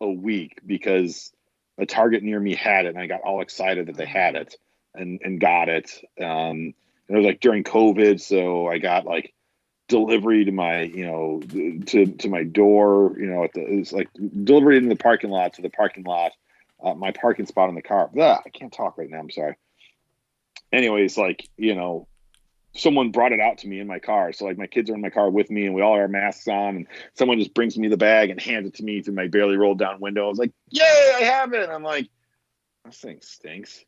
a week because a Target near me had it, and I got all excited that they had it and got it. And it was like during COVID, so I got like delivery to my to my door. It's like delivery in the parking lot to the parking lot, my parking spot in the car. I can't talk right now. I'm sorry. Anyways, someone brought it out to me in my car. So like my kids are in my car with me and we all have our masks on, and someone just brings me the bag and hands it to me through my barely rolled down window. I was like, yay, I have it. And I'm like, this thing stinks.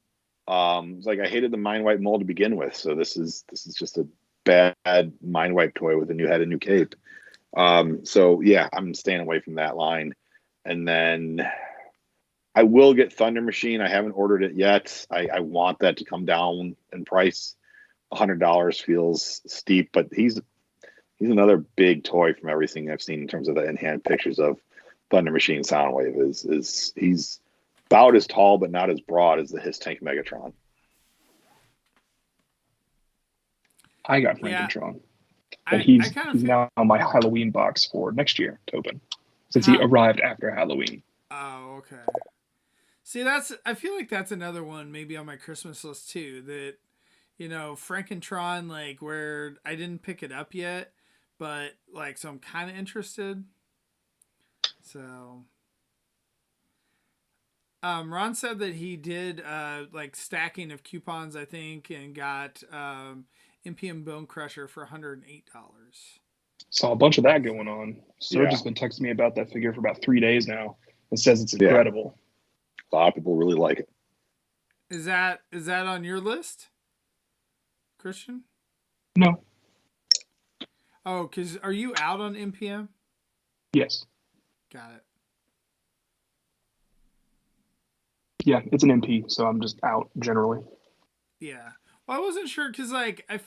It's like I hated the Mind Wipe mold to begin with. So this is just a bad Mind Wipe toy with a new head and new cape. So yeah, I'm staying away from that line. And then I will get Thunder Machine. I haven't ordered it yet. I want that to come down in price. $100 feels steep, but he's another big toy from everything I've seen in terms of the in-hand pictures of Thunder Machine Soundwave. Is he's about as tall but not as broad as the Hiss Tank Megatron.
I got Frankentron. But he's now on my Halloween box for next year to open, since he arrived after Halloween.
Oh, okay. See, I feel like that's another one maybe on my Christmas list too, that, Frankentron, like, where I didn't pick it up yet, but like, so I'm kind of interested. So Ron said that he did like stacking of coupons, I think, and got MPM Bone Crusher for $108.
Saw a bunch of that going on. Serge has been texting me about that figure for about 3 days now and says it's incredible.
A lot of people really like it.
Is that on your list, Christian?
No.
Oh, because are you out on MPM?
Yes.
Got it.
Yeah, it's an MP, so I'm just out generally.
Yeah. Well, I wasn't sure because like I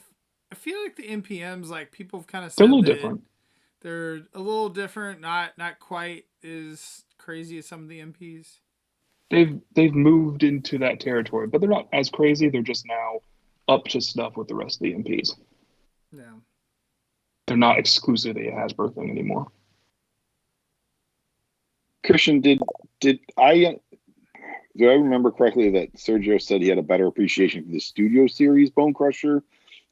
feel like the MPMs, like people have kind of said
they're a little different.
They're a little different, not quite as crazy as some of the MPs.
They've moved into that territory, but they're not as crazy. They're just now up to snuff with the rest of the MPs.
Yeah.
They're not exclusively a Hasbro thing anymore.
Christian, do I remember correctly that Sergio said he had a better appreciation for the Studio Series Bone Crusher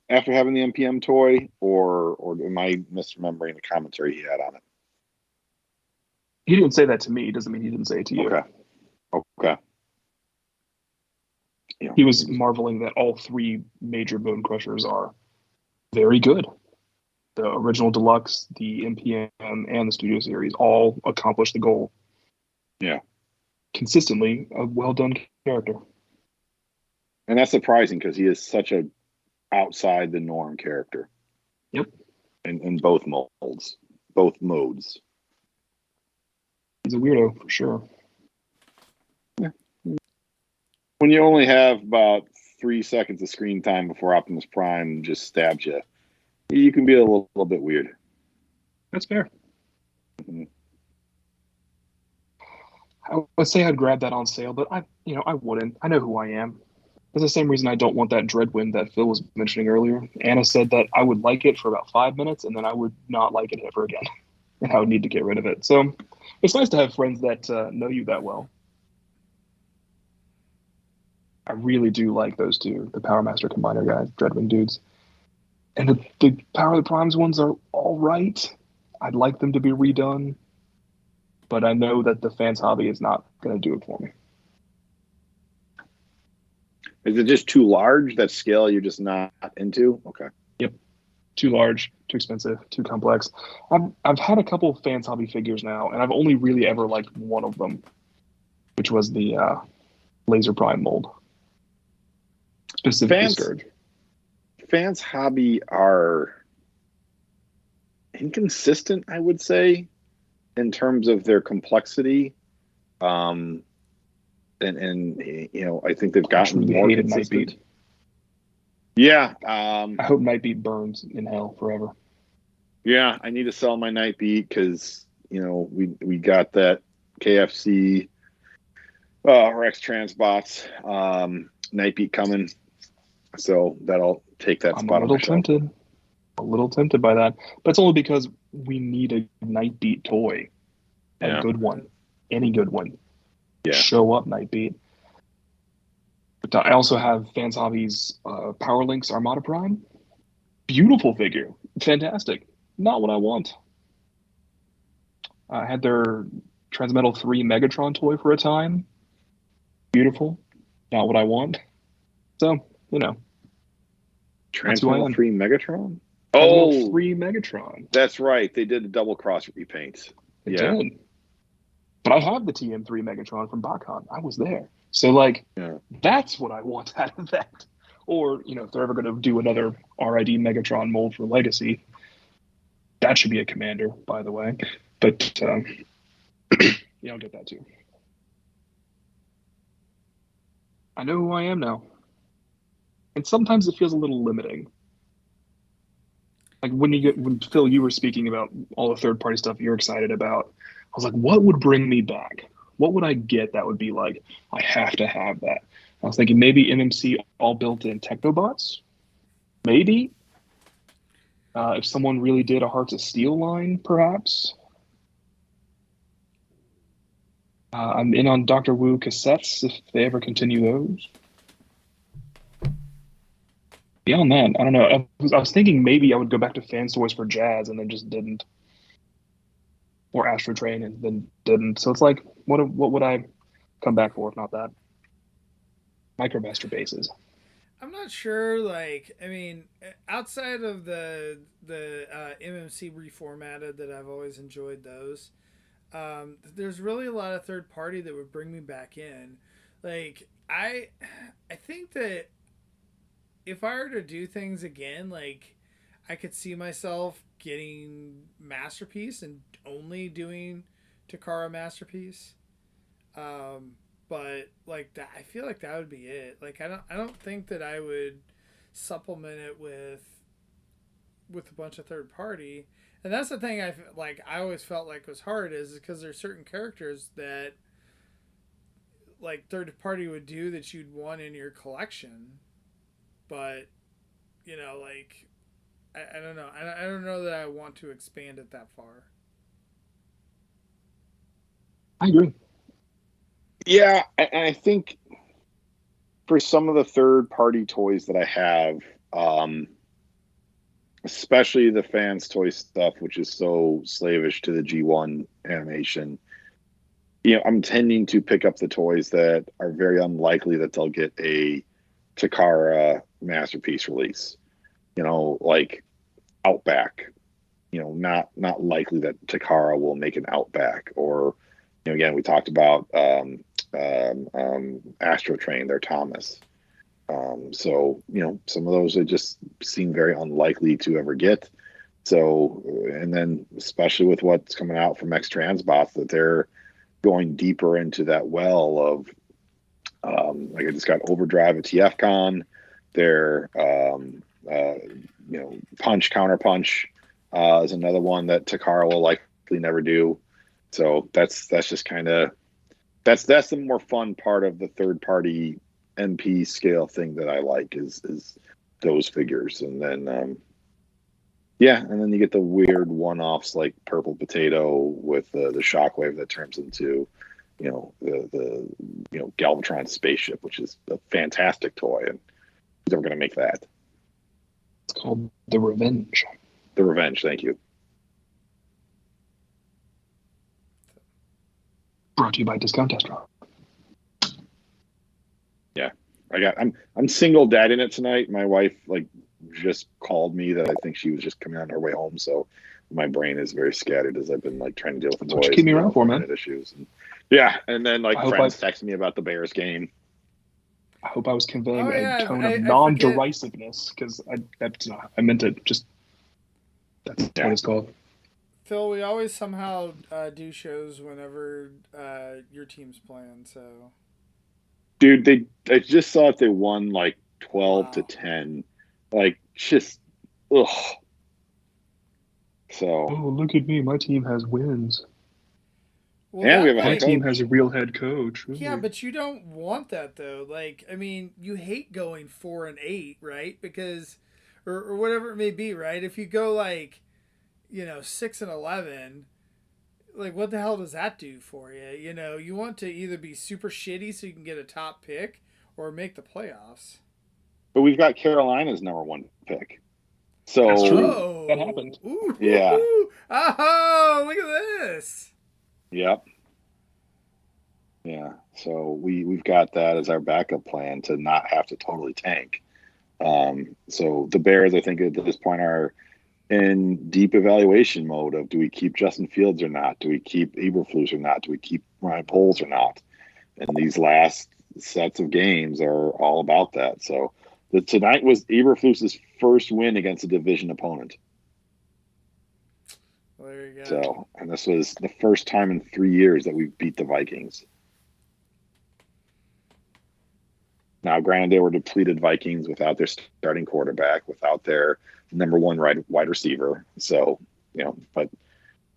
after having the MPM toy, or am I misremembering the commentary he had on it?
He didn't say that to me. Doesn't mean he didn't say it to you.
Okay.
Yeah. He was marveling that all three major Bone Crushers are very good. The original Deluxe, the MPM, and the Studio Series all accomplished the goal.
Yeah.
Consistently a well-done character.
And that's surprising because he is such a outside the norm character.
Yep.
In both modes.
He's a weirdo for sure.
Yeah. When you only have about 3 seconds of screen time before Optimus Prime just stabs you, you can be a little bit weird.
That's fair.
Mm-hmm.
I would say I'd grab that on sale, but I wouldn't. I know who I am. It's the same reason I don't want that Dreadwind that Phil was mentioning earlier. Anna said that I would like it for about 5 minutes, and then I would not like it ever again, and I would need to get rid of it. So it's nice to have friends that know you that well. I really do like those two, the Power Master Combiner guys, Dreadwind dudes. And the Power of the Primes ones are all right. I'd like them to be redone, but I know that the fans hobby is not going to do it for me.
Is it just too large, that scale you're just not into? Okay.
Yep. Too large, too expensive, too complex. I've had a couple of fans hobby figures now, and I've only really ever liked one of them, which was the Laser Prime mold. Specifically Scourge.
Fans hobby are inconsistent, I would say, in terms of their complexity. And I think they've gotten more consistent.
Nightbeat.
Yeah.
I hope Nightbeat burns in hell forever.
Yeah, I need to sell my Nightbeat because we got that KFC Rex Transbots Nightbeat coming, so that'll take that spot.
I'm a little tempted by that, but it's only because we need a Nightbeat toy, a good one, any good one.
Yeah.
Show up, Nightbeat. But I also have Fans Hobbies Power Links Armada Prime. Beautiful figure, fantastic. Not what I want. I had their Transmetal 3 Megatron toy for a time. Beautiful, not what I want. So,
Transmetal 3 Megatron?
Transmetal 3 Megatron.
That's right. They did the double cross repaints.
They did. But I have the TM3 Megatron from BotCon. I was there. So, that's what I want out of that. Or, if they're ever going to do another RID Megatron mold for Legacy, that should be a commander, by the way. But, I'll get that too. I know who I am now. And sometimes it feels a little limiting. Like when Phil, you were speaking about all the third-party stuff you're excited about, I was like, what would bring me back? What would I get that would be like, I have to have that? I was thinking maybe MMC all built-in Technobots. Maybe. If someone really did a Hearts of Steel line, perhaps. I'm in on Dr. Wu cassettes, if they ever continue those. Beyond that, I don't know. I was thinking maybe I would go back to Fan Toys for Jazz and then just didn't. Or Astro Train and then didn't. So it's like, what would I come back for if not that. Micromaster bases.
I'm not sure. Like, I mean, outside of the MMC reformatted, that I've always enjoyed those. There's really a lot of third party that would bring me back in. Like, I think that if I were to do things again, like, I could see myself getting Masterpiece and only doing Takara Masterpiece. But like that, I feel like that would be it. Like, I don't think that I would supplement it with a bunch of third party. And that's the thing I always felt like was hard is because there's certain characters that like third party would do that you'd want in your collection. But like I don't know. I don't know that I want to expand it that far.
I agree.
Yeah, I think for some of the third-party toys that I have, especially the fans' toy stuff, which is so slavish to the G1 animation, I'm tending to pick up the toys that are very unlikely that they'll get a Takara Masterpiece release. Like Outback. Not likely that Takara will make an Outback. Or, again, we talked about Astro Train, their Thomas. So some of those just seem very unlikely to ever get. So, and then especially with what's coming out from X Transbots, that they're going deeper into that well of like I just got Overdrive at TFcon. Their Punch Counterpunch is another one that Takara will likely never do. So that's just kind of that's the more fun part of the third party NP scale thing that I like is those figures. And then and then you get the weird one-offs like Purple Potato with the Shockwave that turns into the Galvatron spaceship, which is a fantastic toy, and who's ever going to make that?
It's called the Revenge.
The Revenge, thank you.
Brought to you by Discount Test Drive.
Yeah, I'm single dad in it tonight. My wife just called me that I think she was just coming on her way home, so my brain is very scattered as I've been trying to deal with the toys.
Keep me around for, man.
Issues. And then friends texting me about the Bears game.
I hope I was conveying a tone of non-derisiveness because I meant it just. That's what it's called.
Phil, we always somehow do shows whenever your team's playing. So,
dude, I just saw if they won 12-10, just ugh. So,
oh, look at me! My team has wins.
Well, and we have
my team has a real head coach. Really.
Yeah, but you don't want that though. You hate going 4-8, right? Because, or whatever it may be, right? If you go 6-11, what the hell does that do for you? You want to either be super shitty so you can get a top pick, or make the playoffs.
But we've got Carolina's #1 pick. So
that's true. That happened.
Ooh,
yeah.
Oh, look at this.
Yep. Yeah. So we've got that as our backup plan to not have to totally tank. So the Bears, I think at this point, are in deep evaluation mode of, do we keep Justin Fields or not? Do we keep Eberflus or not? Do we keep Ryan Poles or not? And these last sets of games are all about that. So tonight was Eberflus's first win against a division opponent.
Well, there you go.
So, and this was the first time in 3 years that we beat the Vikings. Now, granted, they were depleted Vikings without their starting quarterback, without their #1 wide receiver. So, but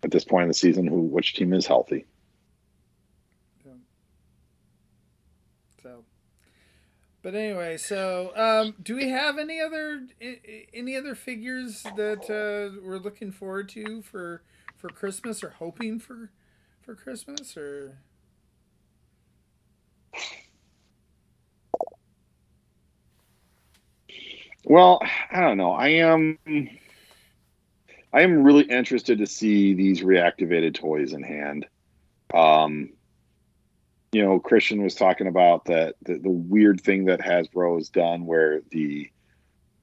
at this point in the season, which team is healthy?
Yeah. So, but anyway, so do we have any other figures that we're looking forward to for Christmas, or hoping for Christmas, or?
Well, I don't know. I am really interested to see these reactivated toys in hand. Christian was talking about that the weird thing that Hasbro has done where the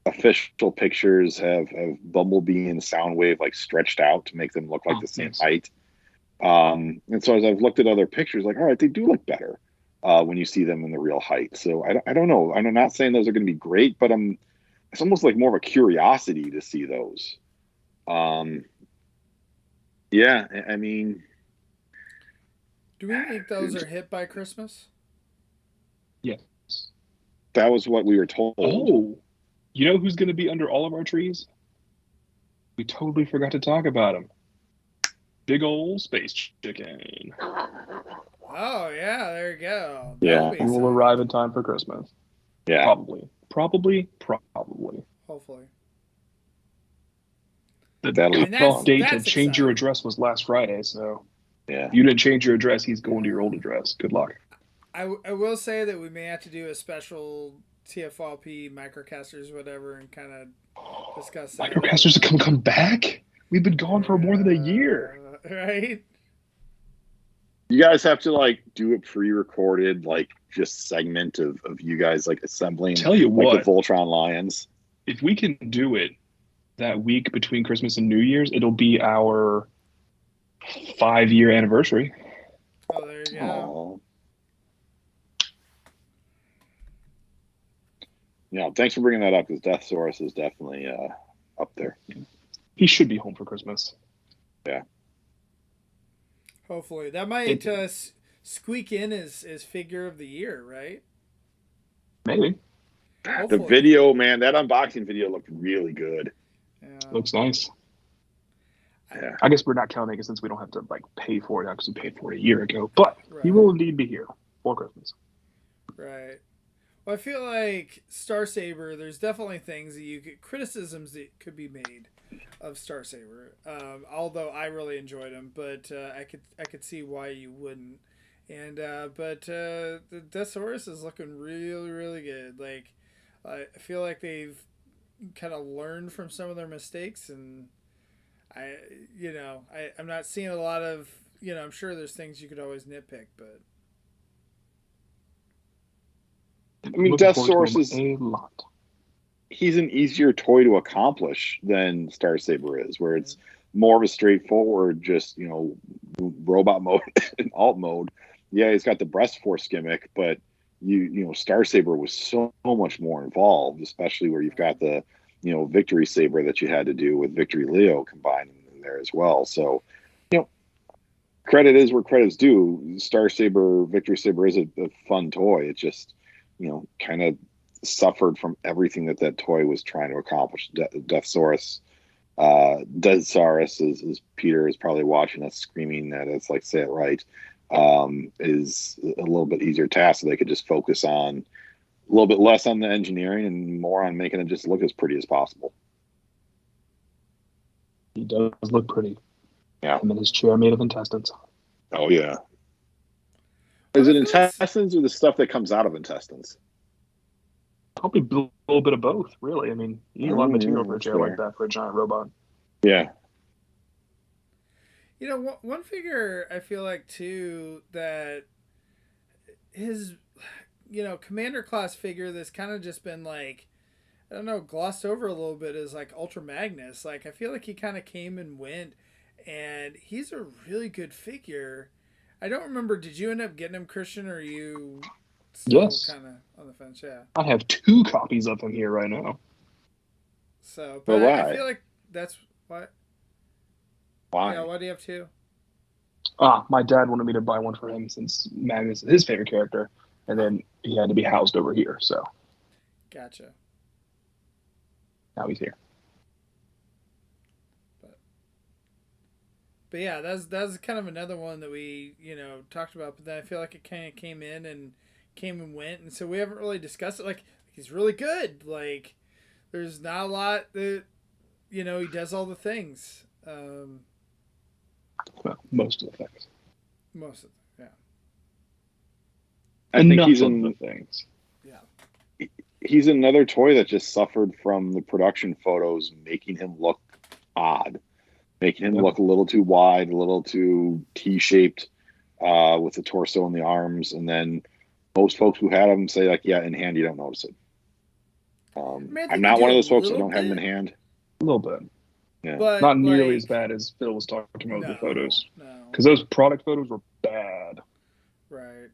official pictures have Bumblebee and Soundwave like stretched out to make them look like the same height. And so as I've looked at other pictures, like, all right, they do look better when you see them in the real height. So I don't know. I'm not saying those are going to be great, but it's almost like more of a curiosity to see those. Yeah, I mean,
do we think those are hit by Christmas?
Yes.
That was what we were told.
Oh, you know who's going to be under all of our trees? We totally forgot to talk about him. Big old space chicken.
Oh yeah, there you go.
Yeah,
he will arrive in time for Christmas.
Yeah,
probably.
Hopefully.
The date to change your address was last Friday, so
yeah.
If you didn't change your address, he's going to your old address. Good luck.
I will say that we may have to do a special TFYLP microcasters, whatever, and kind of discuss that.
Microcasters are come back? We've been gone for more than a year.
Right?
You guys have to like do a pre-recorded like just segment of you guys like assembling.
Tell you
like
what,
the Voltron Lions.
If we can do it that week between Christmas and New Year's, it'll be our 5-year anniversary.
Oh, there you go.
Yeah, thanks for bringing that up because Deathsaurus is definitely up there.
He should be home for Christmas.
Yeah.
Hopefully. That might squeak in as figure of the year, right?
Maybe.
Hopefully.
The video, man, that unboxing video looked really good.
Yeah.
Looks nice.
Yeah.
I guess we're not counting it since we don't have to like pay for it now because we paid for it a year ago. But he will indeed be here for Christmas.
Right. Well, I feel like Star Saber. There's definitely things that criticisms that could be made of Star Saber. Although I really enjoyed him, but I could see why you wouldn't. And but the Deathsaurus is looking really, really good. Like I feel like they've kind of learned from some of their mistakes, and I'm not seeing a lot of, I'm sure there's things you could always nitpick, but
I mean, Deathsaurus is a lot. He's an easier toy to accomplish than Star Saber is, where it's more of a straightforward, just robot mode and alt mode. Yeah, he's got the breast force gimmick, but Star Saber was so much more involved, especially where you've got the Victory Saber that you had to do with Victory Leo combined in there as well. So, credit is where credit's due. Star Saber, Victory Saber is a fun toy. It just, kind of suffered from everything that toy was trying to accomplish. Deathsaurus, as Peter is probably watching us screaming that it's like, say it right, is a little bit easier task. So they could just focus on a little bit less on the engineering and more on making it just look as pretty as possible.
He does look pretty.
Yeah.
Him and his chair made of intestines.
Oh, yeah. Is it intestines or the stuff that comes out of intestines?
Probably a little bit of both, really. I mean, you need a lot of material for a chair like that for a giant robot.
Yeah.
One figure I feel like, too, that his, Commander class figure that's kind of just been, like, I don't know, glossed over a little bit is, like, Ultra Magnus. Like, I feel like he kind of came and went, and he's a really good figure. I don't remember, did you end up getting him, Christian, or are you still kind of on the fence? Yeah.
I have 2 copies of him here right now.
So, but I feel like that's what.
Why?
Yeah, why do you have 2?
My dad wanted me to buy one for him since Magnus is his favorite character, and then he had to be housed over here, so.
Gotcha.
Now he's here.
But yeah, that's kind of another one that we, talked about, but then I feel like it kind of came and went, and so we haven't really discussed it. Like, he's really good. Like, there's not a lot that, he does all the things.
Well, most of the things.
Most of them,
yeah. I think he's
the things.
Yeah.
He's another toy that just suffered from the production photos making him look odd. Making him look a little too wide, a little too T-shaped. with the torso and the arms, and then most folks who had them say like, yeah, in hand you don't notice it. I'm not one of those folks. I don't have them in hand.
A little bit.
Yeah.
But
not nearly as bad as Phil was talking about the photos.
No.
Because those product photos were bad.
Right.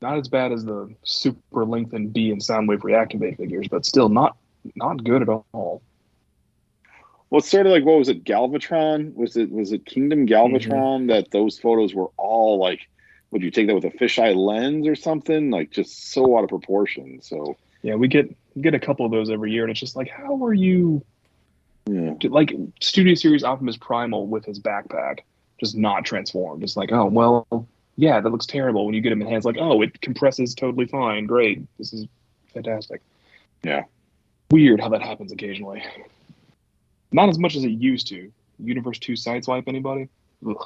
Not as bad as the super lengthened B and Soundwave Reactivate figures, but still not good at all.
Well, it's sort of like, what was it, Galvatron? Was it Kingdom Galvatron that those photos were all like, would you take that with a fisheye lens or something? Like just so out of proportion. So
yeah, we get a couple of those every year, and it's just like, how are you? Yeah. Like Studio Series Optimus Primal with his backpack, just not transformed. It's like, oh well, yeah, that looks terrible. When you get him in hands, like, oh, it compresses totally fine. Great, this is fantastic.
Yeah,
weird how that happens occasionally. Not as much as it used to. Universe 2 Sideswipe, anybody? Ugh.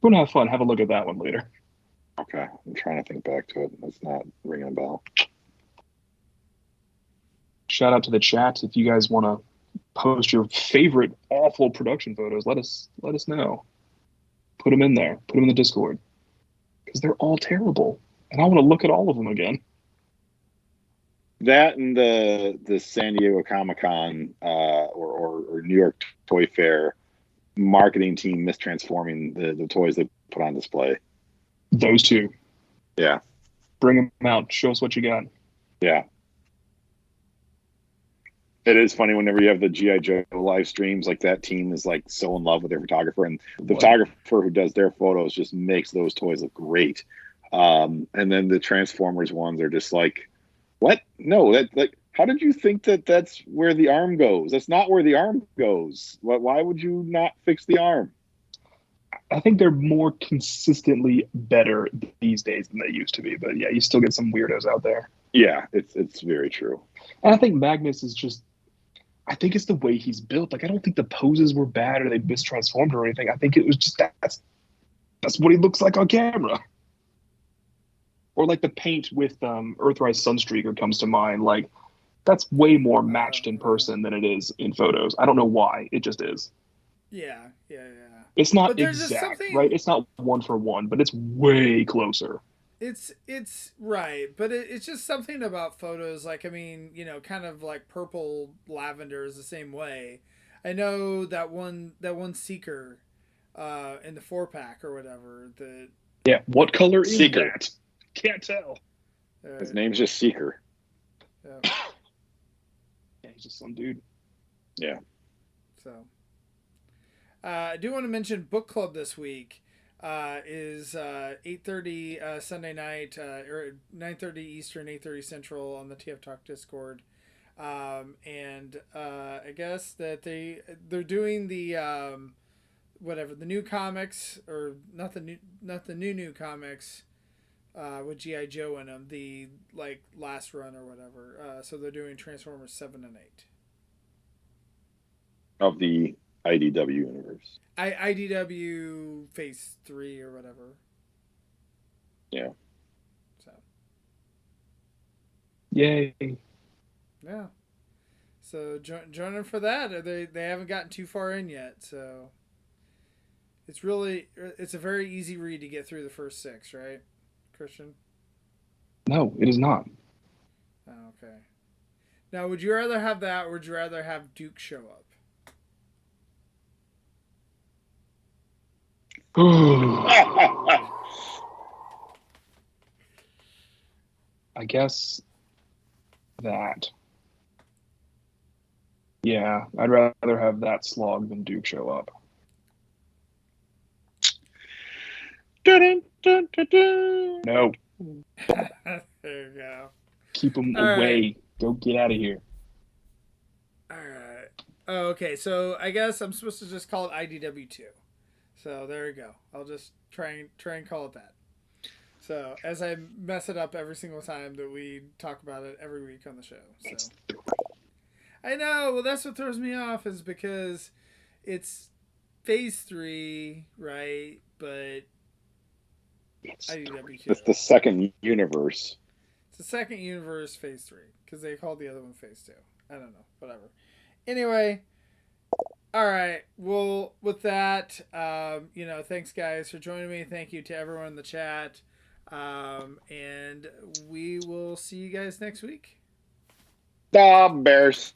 We're gonna have fun. Have a look at that one later.
Okay, I'm trying to think back to it. It's not ringing a bell.
Shout out to the chat if you guys want to post your favorite awful production photos. Let us know. Put them in there. Put them in the Discord because they're all terrible, and I want to look at all of them again.
That and the San Diego Comicon or New York Toy Fair marketing team mistransforming the toys they put on display.
Those two.
Yeah.
Bring them out. Show us what you got.
Yeah. It is funny whenever you have the G.I. Joe live streams, like that team is like so in love with their photographer, and the photographer who does their photos just makes those toys look great. And then the Transformers ones are just like, what? No, that like, how did you think that's where the arm goes? That's not where the arm goes. Why would you not fix the arm?
I think they're more consistently better these days than they used to be. But yeah, you still get some weirdos out there.
Yeah, it's very true.
And I think Magnus is just, I think it's the way he's built. Like, I don't think the poses were bad or they mistransformed or anything. I think it was just that's what he looks like on camera. Or like the paint with Earthrise Sunstreaker comes to mind. Like, that's way more matched in person than it is in photos. I don't know why. It just is.
Yeah.
It's not exact, right? It's not one for one, but it's way closer.
It's right, but it's just something about photos. Like, I mean, you know, kind of like purple lavender is the same way. I know that one Seeker in the 4-pack or whatever.
What color is
Seeker?
That? Can't tell.
His name's just Seeker.
Yeah,
he's just some dude.
Yeah.
So, I do want to mention book club this week. Is 8:30 Sunday night, or 9:30 Eastern, 8:30 Central on the TF Talk Discord, and I guess that they're doing the whatever the new comics, or not the new comics, with G.I. Joe in them, the like last run or whatever. So they're doing Transformers 7 and 8
of the IDW universe.
IDW Phase 3 or whatever.
Yeah.
So.
Yay.
Yeah. So join them for that. They haven't gotten too far in yet, so it's a very easy read to get through the first 6, right, Christian?
No, it is not.
Oh, okay. Now, would you rather have that, or would you rather have Duke show up?
I guess that. Yeah, I'd rather have that slog than Duke show up. No.
There you go.
Keep them
All
away.
Right.
Don't get out of here.
All right. Oh, okay. So I guess I'm supposed to just call it IDW2. So there you go. I'll just try and call it that. So as I mess it up every single time that we talk about it every week on the show. So I know. Well, that's what throws me off, is because it's Phase 3, right? But IDW2.
It's the second universe.
It's the second universe, Phase 3, because they called the other one Phase 2. I don't know. Whatever. Anyway, All right. Well, with that, thanks guys for joining me. Thank you to everyone in the chat. And we will see you guys next week.
The Bears.